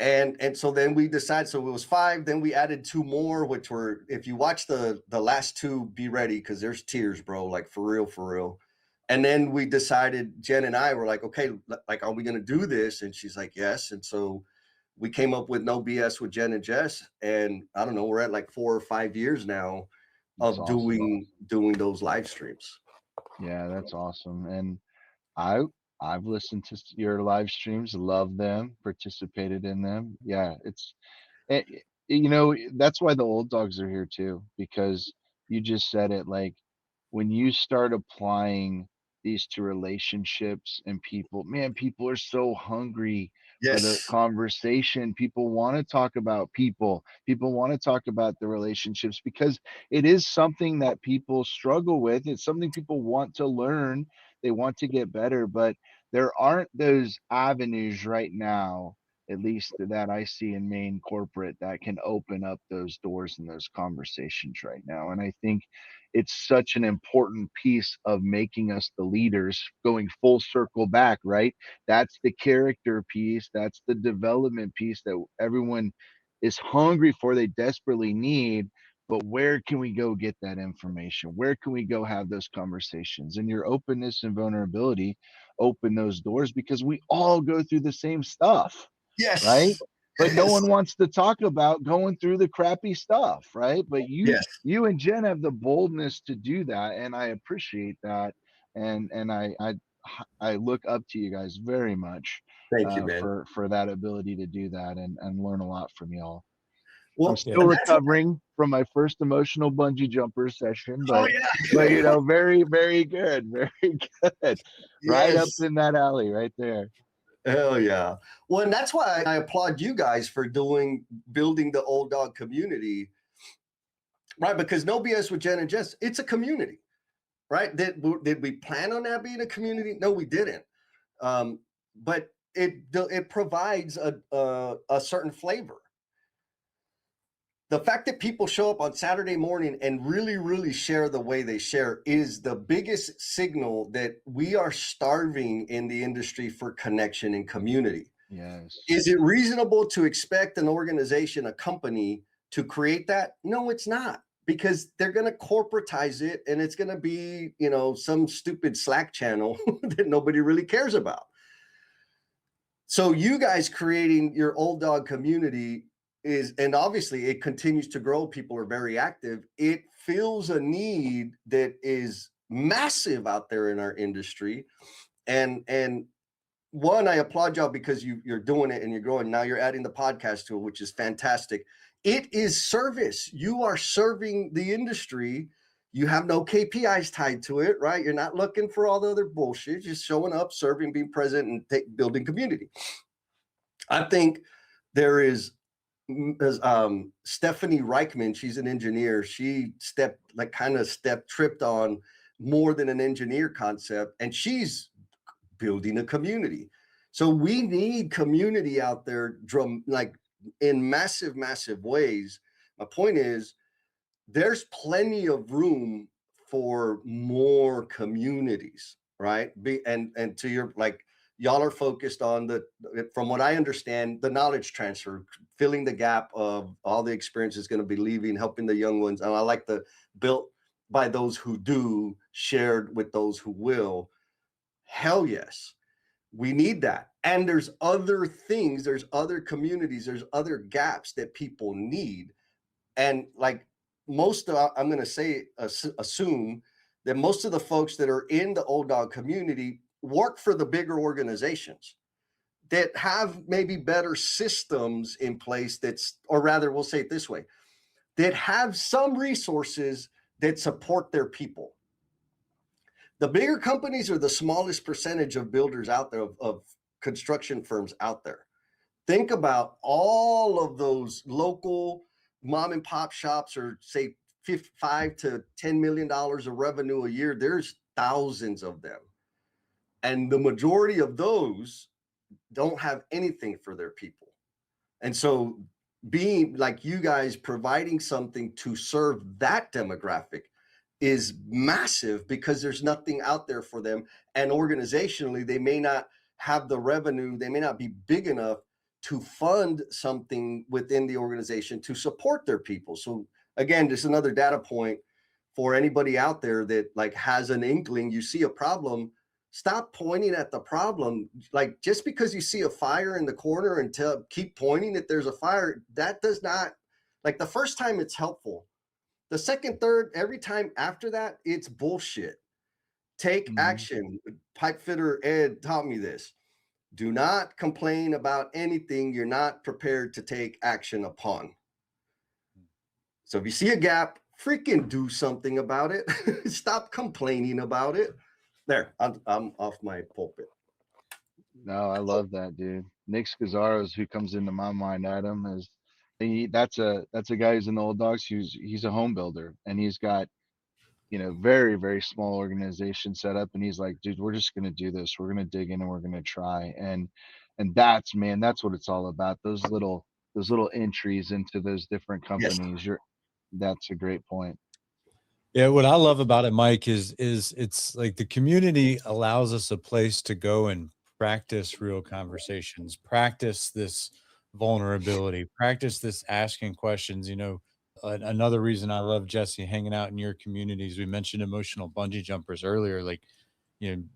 And so then we decided, so it was 5, then we added 2 more, which were, if you watch the last 2, be ready, because there's tears, bro, like for real, for real. And then we decided, Jen and I were like, okay, like, are we going to do this? And she's like, yes. And so we came up with No BS with Jen and Jess. And I don't know, we're at like 4 or 5 years now of doing those live streams. Yeah, that's awesome. And I've listened to your live streams, love them, participated in them. Yeah, that's why the old dogs are here too, because you just said it, like when you start applying these to relationships and people, man, people are so hungry for the conversation. People want to talk about people want to talk about the relationships because it is something that people struggle with. It's something people want to learn. They want to get better, but there aren't those avenues right now, at least that I see in main corporate, that can open up those doors and those conversations right now. And I think it's such an important piece of making us the leaders, going full circle back, right? That's the character piece. That's the development piece that everyone is hungry for. They desperately need. But where can we go get that information? Where can we go have those conversations? And your openness and vulnerability open those doors because we all go through the same stuff. Yes. Right. But no one wants to talk about going through the crappy stuff. Right. But you and Jen have the boldness to do that. And I appreciate that. And I look up to you guys very much. Thank you, man. For that ability to do that and learn a lot from y'all. Well, I'm still recovering from my first emotional bungee jumper session, but very, very good. Very good. Yes. Right up in that alley right there. Hell yeah. Well, and that's why I applaud you guys for building the Old Dawg community, right? Because No BS with Jen and Jess, it's a community, right? Did we plan on that being a community? No, we didn't. But it provides a certain flavor. The fact that people show up on Saturday morning and really, really share the way they share is the biggest signal that we are starving in the industry for connection and community. Yes. Is it reasonable to expect an organization, a company, to create that? No, it's not, because they're going to corporatize it and it's going to be, some stupid Slack channel that nobody really cares about. So you guys creating your Old Dawg community and obviously it continues to grow. People are very active. It fills a need that is massive out there in our industry. And one, I applaud y'all because you're doing it and you're growing. Now you're adding the podcast to it, which is fantastic. It is service. You are serving the industry. You have no KPIs tied to it, right? You're not looking for all the other bullshit. Just showing up, serving, being present, and building community. I think there is Stephanie Reichman. She's an engineer. She tripped on more than an engineer concept, and she's building a community. So we need community out there, like in massive, massive ways. My point is, there's plenty of room for more communities, right? And to your, like, y'all are focused on from what I understand, the knowledge transfer, filling the gap of all the experiences going to be leaving, helping the young ones. And I like the built by those who do, shared with those who will. Hell yes. We need that. And there's other things, there's other communities, there's other gaps that people need. And like I'm going to say, assume that most of the folks that are in the Old Dawg community work for the bigger organizations that have maybe better systems in place or rather, we'll say it this way, that have some resources that support their people. The bigger companies are the smallest percentage of builders out there, of construction firms out there. Think about all of those local mom and pop shops, or say $5 to $10 million of revenue a year. There's thousands of them. And the majority of those don't have anything for their people. And so being like you guys, providing something to serve that demographic is massive, because there's nothing out there for them. And organizationally, they may not have the revenue, they may not be big enough to fund something within the organization to support their people. So again, just another data point for anybody out there that like has an inkling, you see a problem, stop pointing at the problem. Like, just because you see a fire in the corner and keep pointing that there's a fire, that does not, like, the first time it's helpful. The second, third, every time after that, it's bullshit. Take action. Pipe fitter Ed taught me this. Do not complain about anything you're not prepared to take action upon. So if you see a gap, freaking do something about it. Stop complaining about it. There, I'm off my pulpit. No, I love that, dude. Nick Scazzaro's who comes into my mind, Adam, is that's a guy who's in the Old Dogs. He's a home builder, and he's got, very, very small organization set up, and he's like, dude, we're just gonna do this. We're gonna dig in and we're gonna try. And that's what it's all about. Those little entries into those different companies. Yes. That's a great point. Yeah, what I love about it, Mike, is it's like the community allows us a place to go and practice real conversations, practice this vulnerability, practice this asking questions. Another reason I love, Jesse, hanging out in your communities. We mentioned emotional bungee jumpers earlier. Like,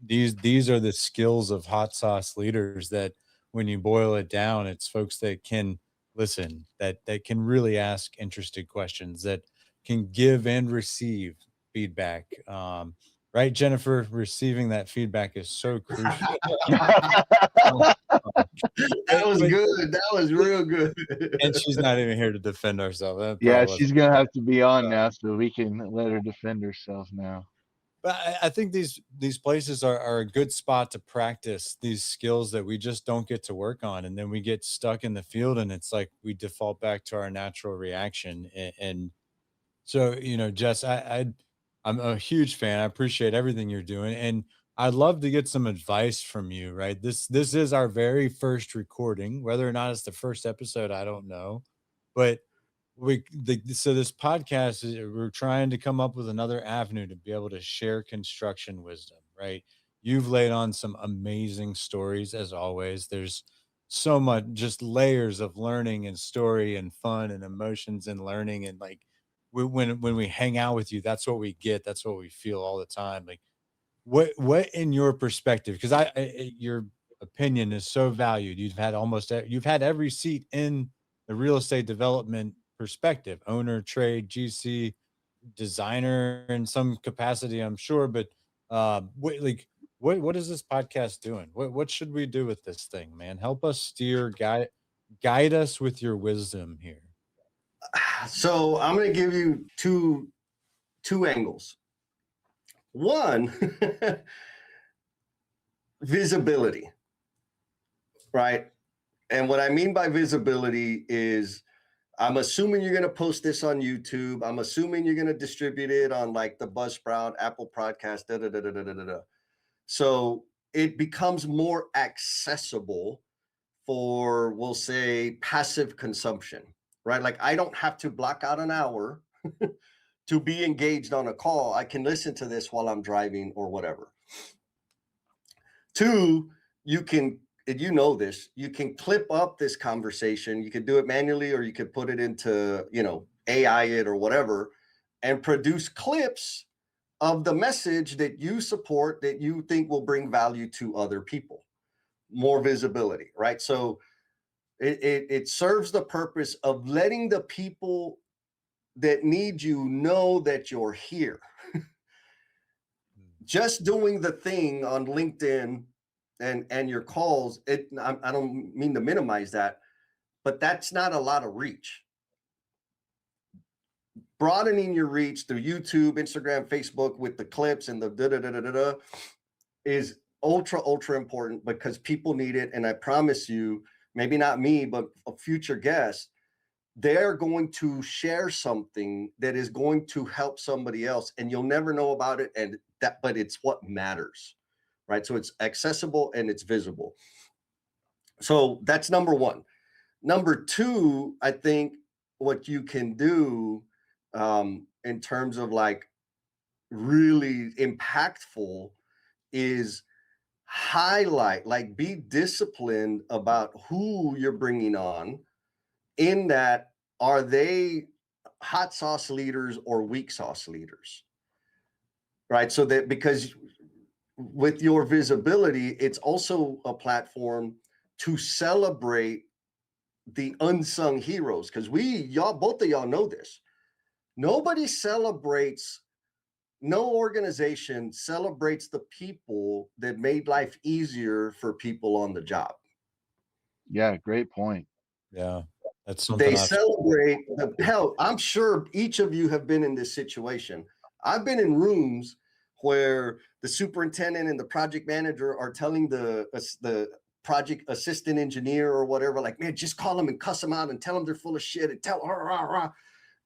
these are the skills of hot sauce leaders that, when you boil it down, it's folks that can listen, that can really ask interested questions, that can give and receive feedback. Right, Jennifer? Receiving that feedback is so crucial. That was good. That was real good. And she's not even here to defend herself. Yeah, she's gonna have to be on now, so we can let her defend herself now. But I think these places are a good spot to practice these skills that we just don't get to work on, and then we get stuck in the field, and it's like we default back to our natural reaction. And so, Jess, I'm a huge fan. I appreciate everything you're doing, and I'd love to get some advice from you. Right, this is our very first recording. Whether or not it's the first episode, I don't know, but so this podcast we're trying to come up with another avenue to be able to share construction wisdom. Right, you've laid on some amazing stories, as always. There's so much, just layers of learning and story and fun and emotions and learning, and like when we hang out with you, that's what we get, that's what we feel all the time. Like, what in your perspective, because your opinion is so valued. You've had every seat in the real estate development perspective, owner, trade, GC, designer in some capacity, I'm sure. But what is this podcast doing? What should we do with this thing, man? Help us steer, guide us with your wisdom here. So I'm going to give you two angles. One, visibility, right? And what I mean by visibility is, I'm assuming you're going to post this on YouTube. I'm assuming you're going to distribute it on like the Buzzsprout, Apple Podcast, da da da da da da da. So it becomes more accessible for, we'll say, passive consumption, right? Like I don't have to block out an hour to be engaged on a call. I can listen to this while I'm driving or whatever. Two, you can, and you know this, you can clip up this conversation. You could do it manually, or you could put it into, AI it or whatever, and produce clips of the message that you support, that you think will bring value to other people. More visibility, right? So it serves the purpose of letting the people that need you know that you're here. Just doing the thing on LinkedIn and your calls, I don't mean to minimize that, but that's not a lot of reach. Broadening your reach through YouTube, Instagram, Facebook with the clips and the da-da-da-da-da is ultra important, because people need it. And I promise you, maybe not me, but a future guest, they're going to share something that is going to help somebody else, and you'll never know about it. But it's what matters, right? So it's accessible and it's visible. So that's number one. Number two, I think what you can do in terms of like really impactful is highlight, like be disciplined about who you're bringing on, in that, are they hot sauce leaders or weak sauce leaders, right? So that, because with your visibility, it's also a platform to celebrate the unsung heroes. Because both of y'all know this. Nobody celebrates, no organization celebrates the people that made life easier for people on the job. Yeah, great point. Yeah, that's something They celebrate hell. I'm sure each of you have been in this situation. I've been in rooms where the superintendent and the project manager are telling the project assistant engineer or whatever, like, man, just call them and cuss them out and tell them they're full of shit and tell her,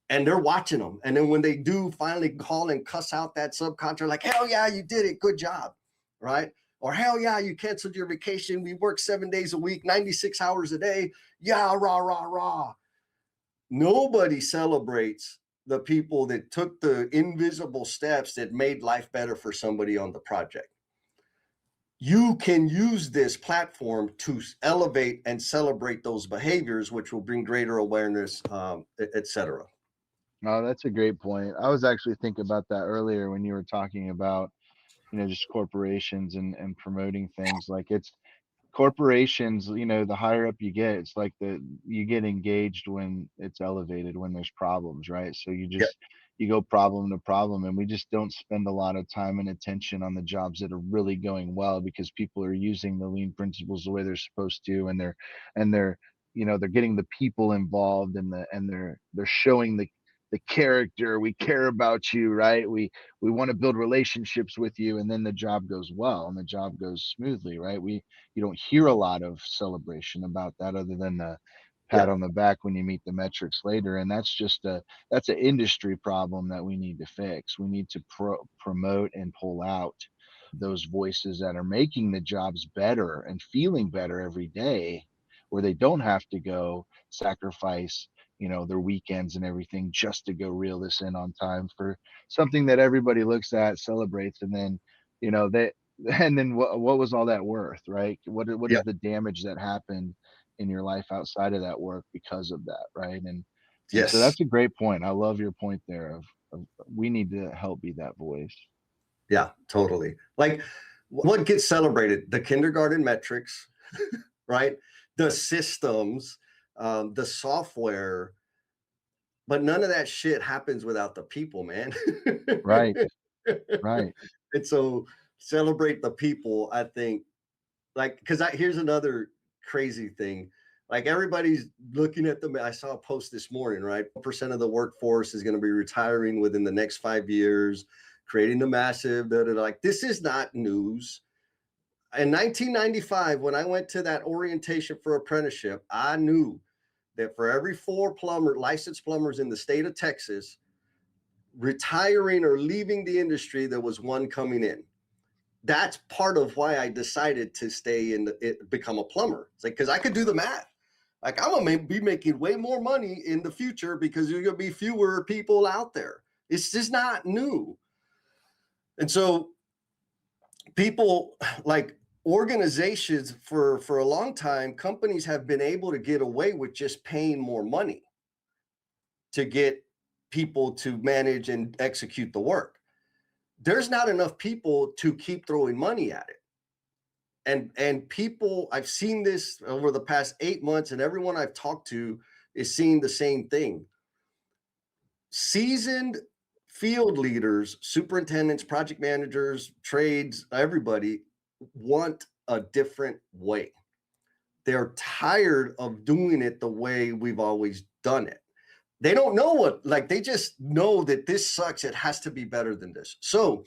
and they're watching them. And then when they do finally call and cuss out that subcontractor, like, hell yeah, you did it, good job, right? Or hell yeah, you canceled your vacation. We work 7 days a week, 96 hours a day. Yeah, rah, rah, rah. Nobody celebrates the people that took the invisible steps that made life better for somebody on the project. You can use this platform to elevate and celebrate those behaviors, which will bring greater awareness, et cetera. Oh, that's a great point. I was actually thinking about that earlier when you were talking about, just corporations and promoting things. Like, it's corporations, the higher up you get, it's like you get engaged when it's elevated, when there's problems, right? So you go problem to problem, and we just don't spend a lot of time and attention on the jobs that are really going well, because people are using the lean principles the way they're supposed to, and they're they're getting the people involved, and they're showing the character. We care about you, right? We want to build relationships with you, and then the job goes well and the job goes smoothly, right? You don't hear a lot of celebration about that, other than the pat on the back when you meet the metrics later. And that's that's an industry problem that we need to fix. We need to promote and pull out those voices that are making the jobs better and feeling better every day, where they don't have to go sacrifice their weekends and everything just to go reel this in on time for something that everybody looks at, celebrates, and then what was all that worth, right? What is the damage that happened in your life outside of that work because of that, right? And so that's a great point. I love your point there of we need to help be that voice. Yeah, totally. Like, what gets celebrated? The kindergarten metrics, right? The systems, the software, but none of that shit happens without the people, man. Right. And so celebrate the people. I think, like, because here's another crazy thing. Like, everybody's looking at them. I saw a post this morning, right? 1% of the workforce is going to be retiring within the next 5 years, creating the massive, like, this is not news. In 1995, when I went to that orientation for apprenticeship, I knew that for every 4 licensed plumbers in the state of Texas retiring or leaving the industry, there was 1 coming in. That's part of why I decided to stay become a plumber. It's like, because I could do the math. Like, I'm gonna be making way more money in the future because there's gonna be fewer people out there. It's just not new. And so people, like, organizations, for a long time, companies have been able to get away with just paying more money to get people to manage and execute the work. There's not enough people to keep throwing money at it. And people, I've seen this over the past 8 months, and everyone I've talked to is seeing the same thing. Seasoned field leaders, superintendents, project managers, trades, everybody want a different way. They're tired of doing it the way we've always done it. They don't know what, like, they just know that this sucks. It has to be better than this. So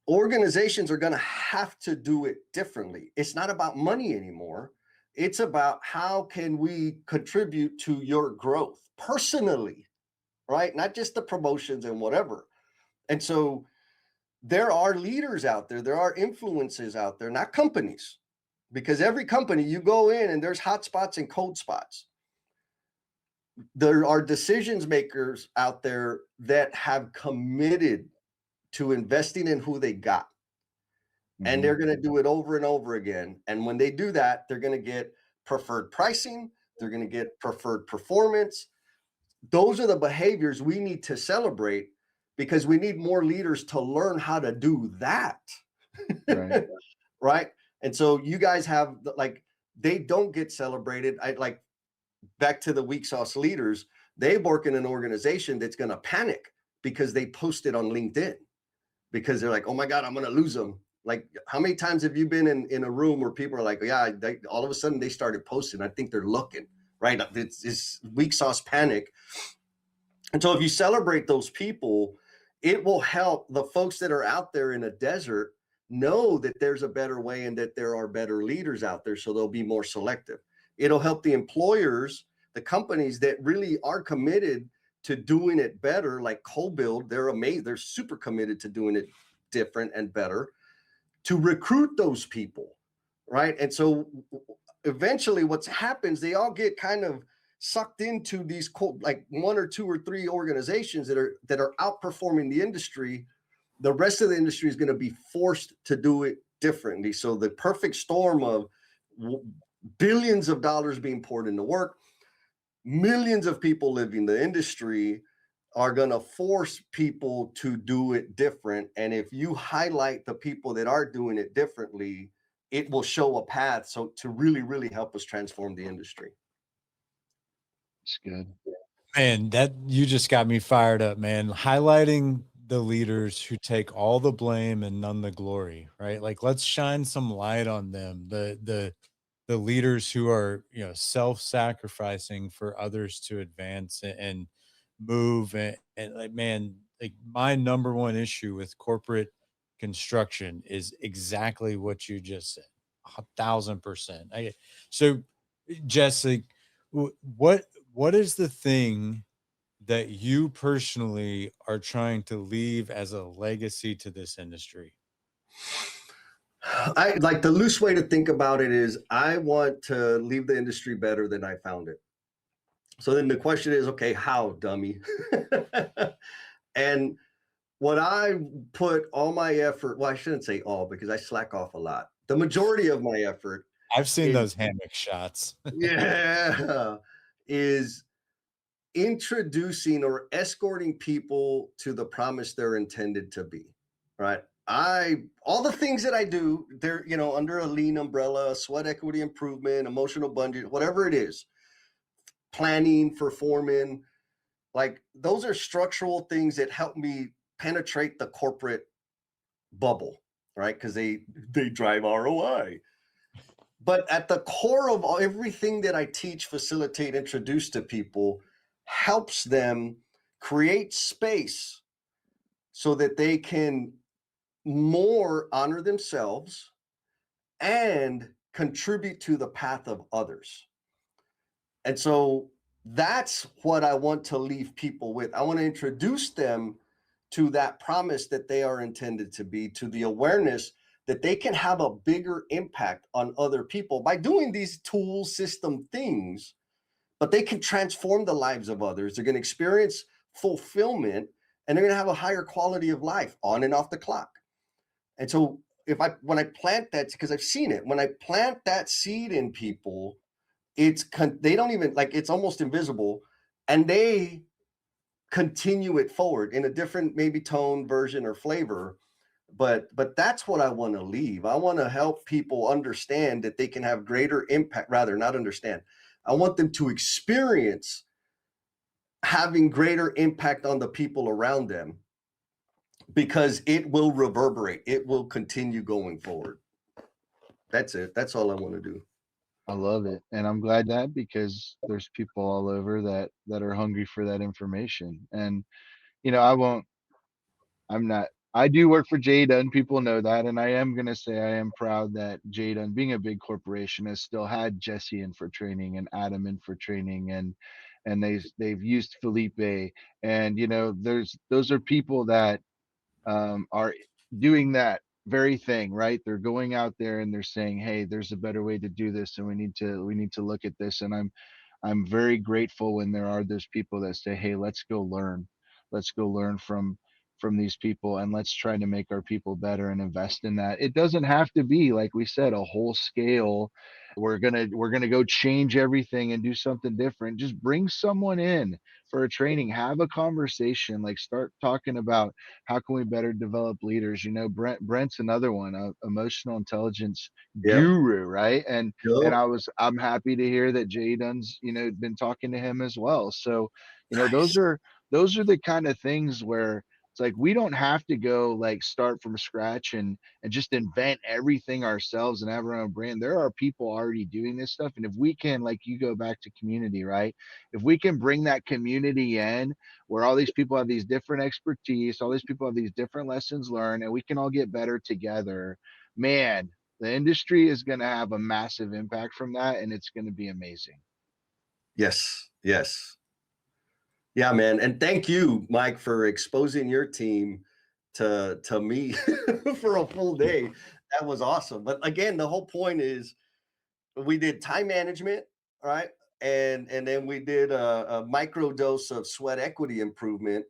organizations are going to have to do it differently. It's not about money anymore. It's about how can we contribute to your growth personally, right? Not just the promotions and whatever. And so there are leaders out there. There are influences out there, not companies, because every company you go in and there's hot spots and cold spots. There are decision makers out there that have committed to investing in who they got. And they're going to do it over and over again. And when they do that, they're going to get preferred pricing. They're going to get preferred performance. Those are the behaviors we need to celebrate, because we need more leaders to learn how to do that. Right. Right. And so you guys have, like, they don't get celebrated. Back to the weak sauce leaders, they work in an organization that's going to panic because they posted on LinkedIn, because they're like, oh my God, I'm going to lose them. Like, how many times have you been in a room where people are like, yeah, all of a sudden they started posting. I think they're looking, right? It's weak sauce panic. And so if you celebrate those people, it will help the folks that are out there in a desert know that there's a better way and that there are better leaders out there. So they'll be more selective. It'll help the employers, the companies that really are committed to doing it better, like CoBuild. They're amazing. They're super committed to doing it different and better, to recruit those people, right? And so eventually what happens, they all get kind of sucked into these, like, 1 or 2 or 3 organizations that are outperforming the industry. The rest of the industry is going to be forced to do it differently. So the perfect storm of billions of dollars being poured into work, millions of people leaving the industry, are going to force people to do it different. And if you highlight the people that are doing it differently, it will show a path to really, really help us transform the industry. It's good. Man, that you just got me fired up, man. Highlighting the leaders who take all the blame and none the glory, right? Like, let's shine some light on them. The leaders who are, self-sacrificing for others to advance and move. And like, man, like, my number one issue with corporate construction is exactly what you just said. 1,000%. So Jesse, what is the thing that you personally are trying to leave as a legacy to this industry? I like, the loose way to think about it is, I want to leave the industry better than I found it. So then the question is, okay, how, dummy? And what I put all my effort, well, I shouldn't say all, because I slack off a lot. The majority of my effort, I've seen those hammock shots. yeah, is introducing or escorting people to the promise they're intended to be, right? All the things that I do, they're, under a lean umbrella, sweat equity improvement, emotional budget, whatever it is, planning for foremen, like, those are structural things that help me penetrate the corporate bubble, right? Because they drive ROI. But at the core of everything that I teach, facilitate, introduce to people helps them create space so that they can more honor themselves and contribute to the path of others. And so that's what I want to leave people with. I want to introduce them to that promise that they are intended to be, to the awareness that they can have a bigger impact on other people by doing these tool system things, but they can transform the lives of others. They're going to experience fulfillment, and they're going to have a higher quality of life on and off the clock. And so when I plant that, because I've seen it, when I plant that seed in people, they don't even, like, it's almost invisible, and they continue it forward in a different maybe tone, version, or flavor. But that's what I want to leave. I want to help people understand that they can have greater impact, rather not understand. I want them to experience having greater impact on the people around them, because it will reverberate. It will continue going forward. That's it. That's all I want to do. I love it. And I'm glad that, because there's people all over that are hungry for that information. And, I do work for J Dunn. People know that. And I am going to say I am proud that J Dunn, being a big corporation, has still had Jesse in for training and Adam in for training. And they've used Felipe. And, those are people that are doing that very thing, right? They're going out there and they're saying, hey, there's a better way to do this, and we need to look at this. And I'm very grateful when there are those people that say, hey, let's go learn from these people, and let's try to make our people better and invest in that. It doesn't have to be, like we said, a whole scale, we're gonna go change everything and do something different. Just bring someone in for a training, have a conversation, like start talking about how can we better develop leaders. Brent's another one, emotional intelligence guru, right? And I'm happy to hear that Jay Dunn's been talking to him as well. So Nice. those are the kind of things where it's like we don't have to go like start from scratch and just invent everything ourselves and have our own brand. There are people already doing this stuff. And if we can, like, you go back to community, right? If we can bring that community in where all these people have these different expertise, all these people have these different lessons learned, and we can all get better together, man, the industry is going to have a massive impact from that, and it's going to be amazing. Yes. Yeah, man. And thank you, Mike, for exposing your team to me for a full day. That was awesome. But again, the whole point is we did time management, right? And then we did a micro dose of sweat equity improvement,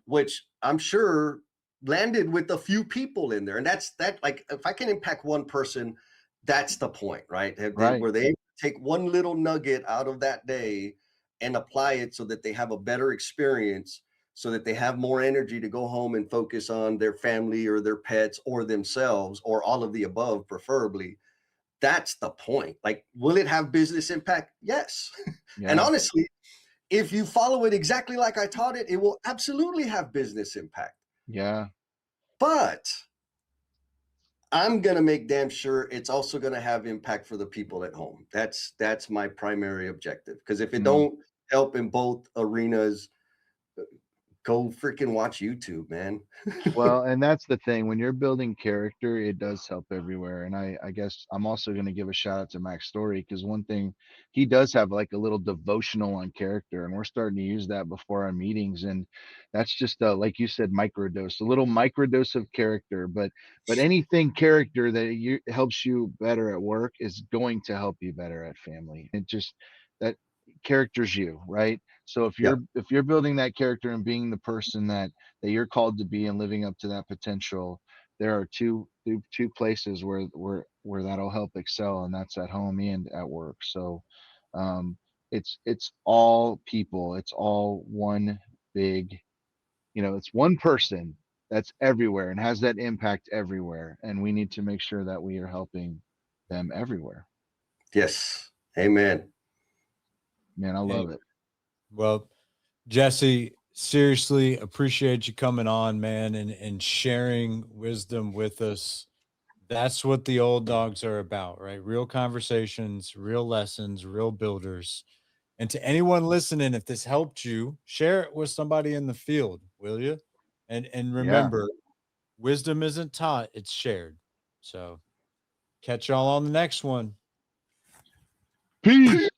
which I'm sure landed with a few people in there. And that's like, if I can impact one person, that's the point, right? Were they able to take one little nugget out of that day and apply it so that they have a better experience, so that they have more energy to go home and focus on their family or their pets or themselves, or all of the above, preferably. That's the point. Like, will it have business impact? Yes. Yeah. And honestly, if you follow it exactly like I taught it, it will absolutely have business impact. Yeah. But I'm going to make damn sure it's also going to have impact for the people at home. That's my primary objective. Because if it don't help in both arenas, go freaking watch YouTube, man. Well, and that's the thing. When you're building character, it does help everywhere. And I guess I'm also going to give a shout out to Max Story, because one thing, he does have like a little devotional on character, and we're starting to use that before our meetings. And that's just like you said, microdose, a little microdose of character. But anything character that helps you better at work is going to help you better at family. It just, that character's you, right? So if you're building that character and being the person that you're called to be and living up to that potential, there are two places where that'll help excel, and that's at home and at work. So it's all people, it's all one big, it's one person that's everywhere and has that impact everywhere, and we need to make sure that we are helping them everywhere. Yes. Amen. Man, I love it. Well, Jesse, seriously appreciate you coming on, man, and sharing wisdom with us. That's what the old dogs are about, right? Real conversations, real lessons, real builders. And to anyone listening, if this helped you, share it with somebody in the field, will you? And Yeah. remember, wisdom isn't taught, it's shared. So catch y'all on the next one. Peace.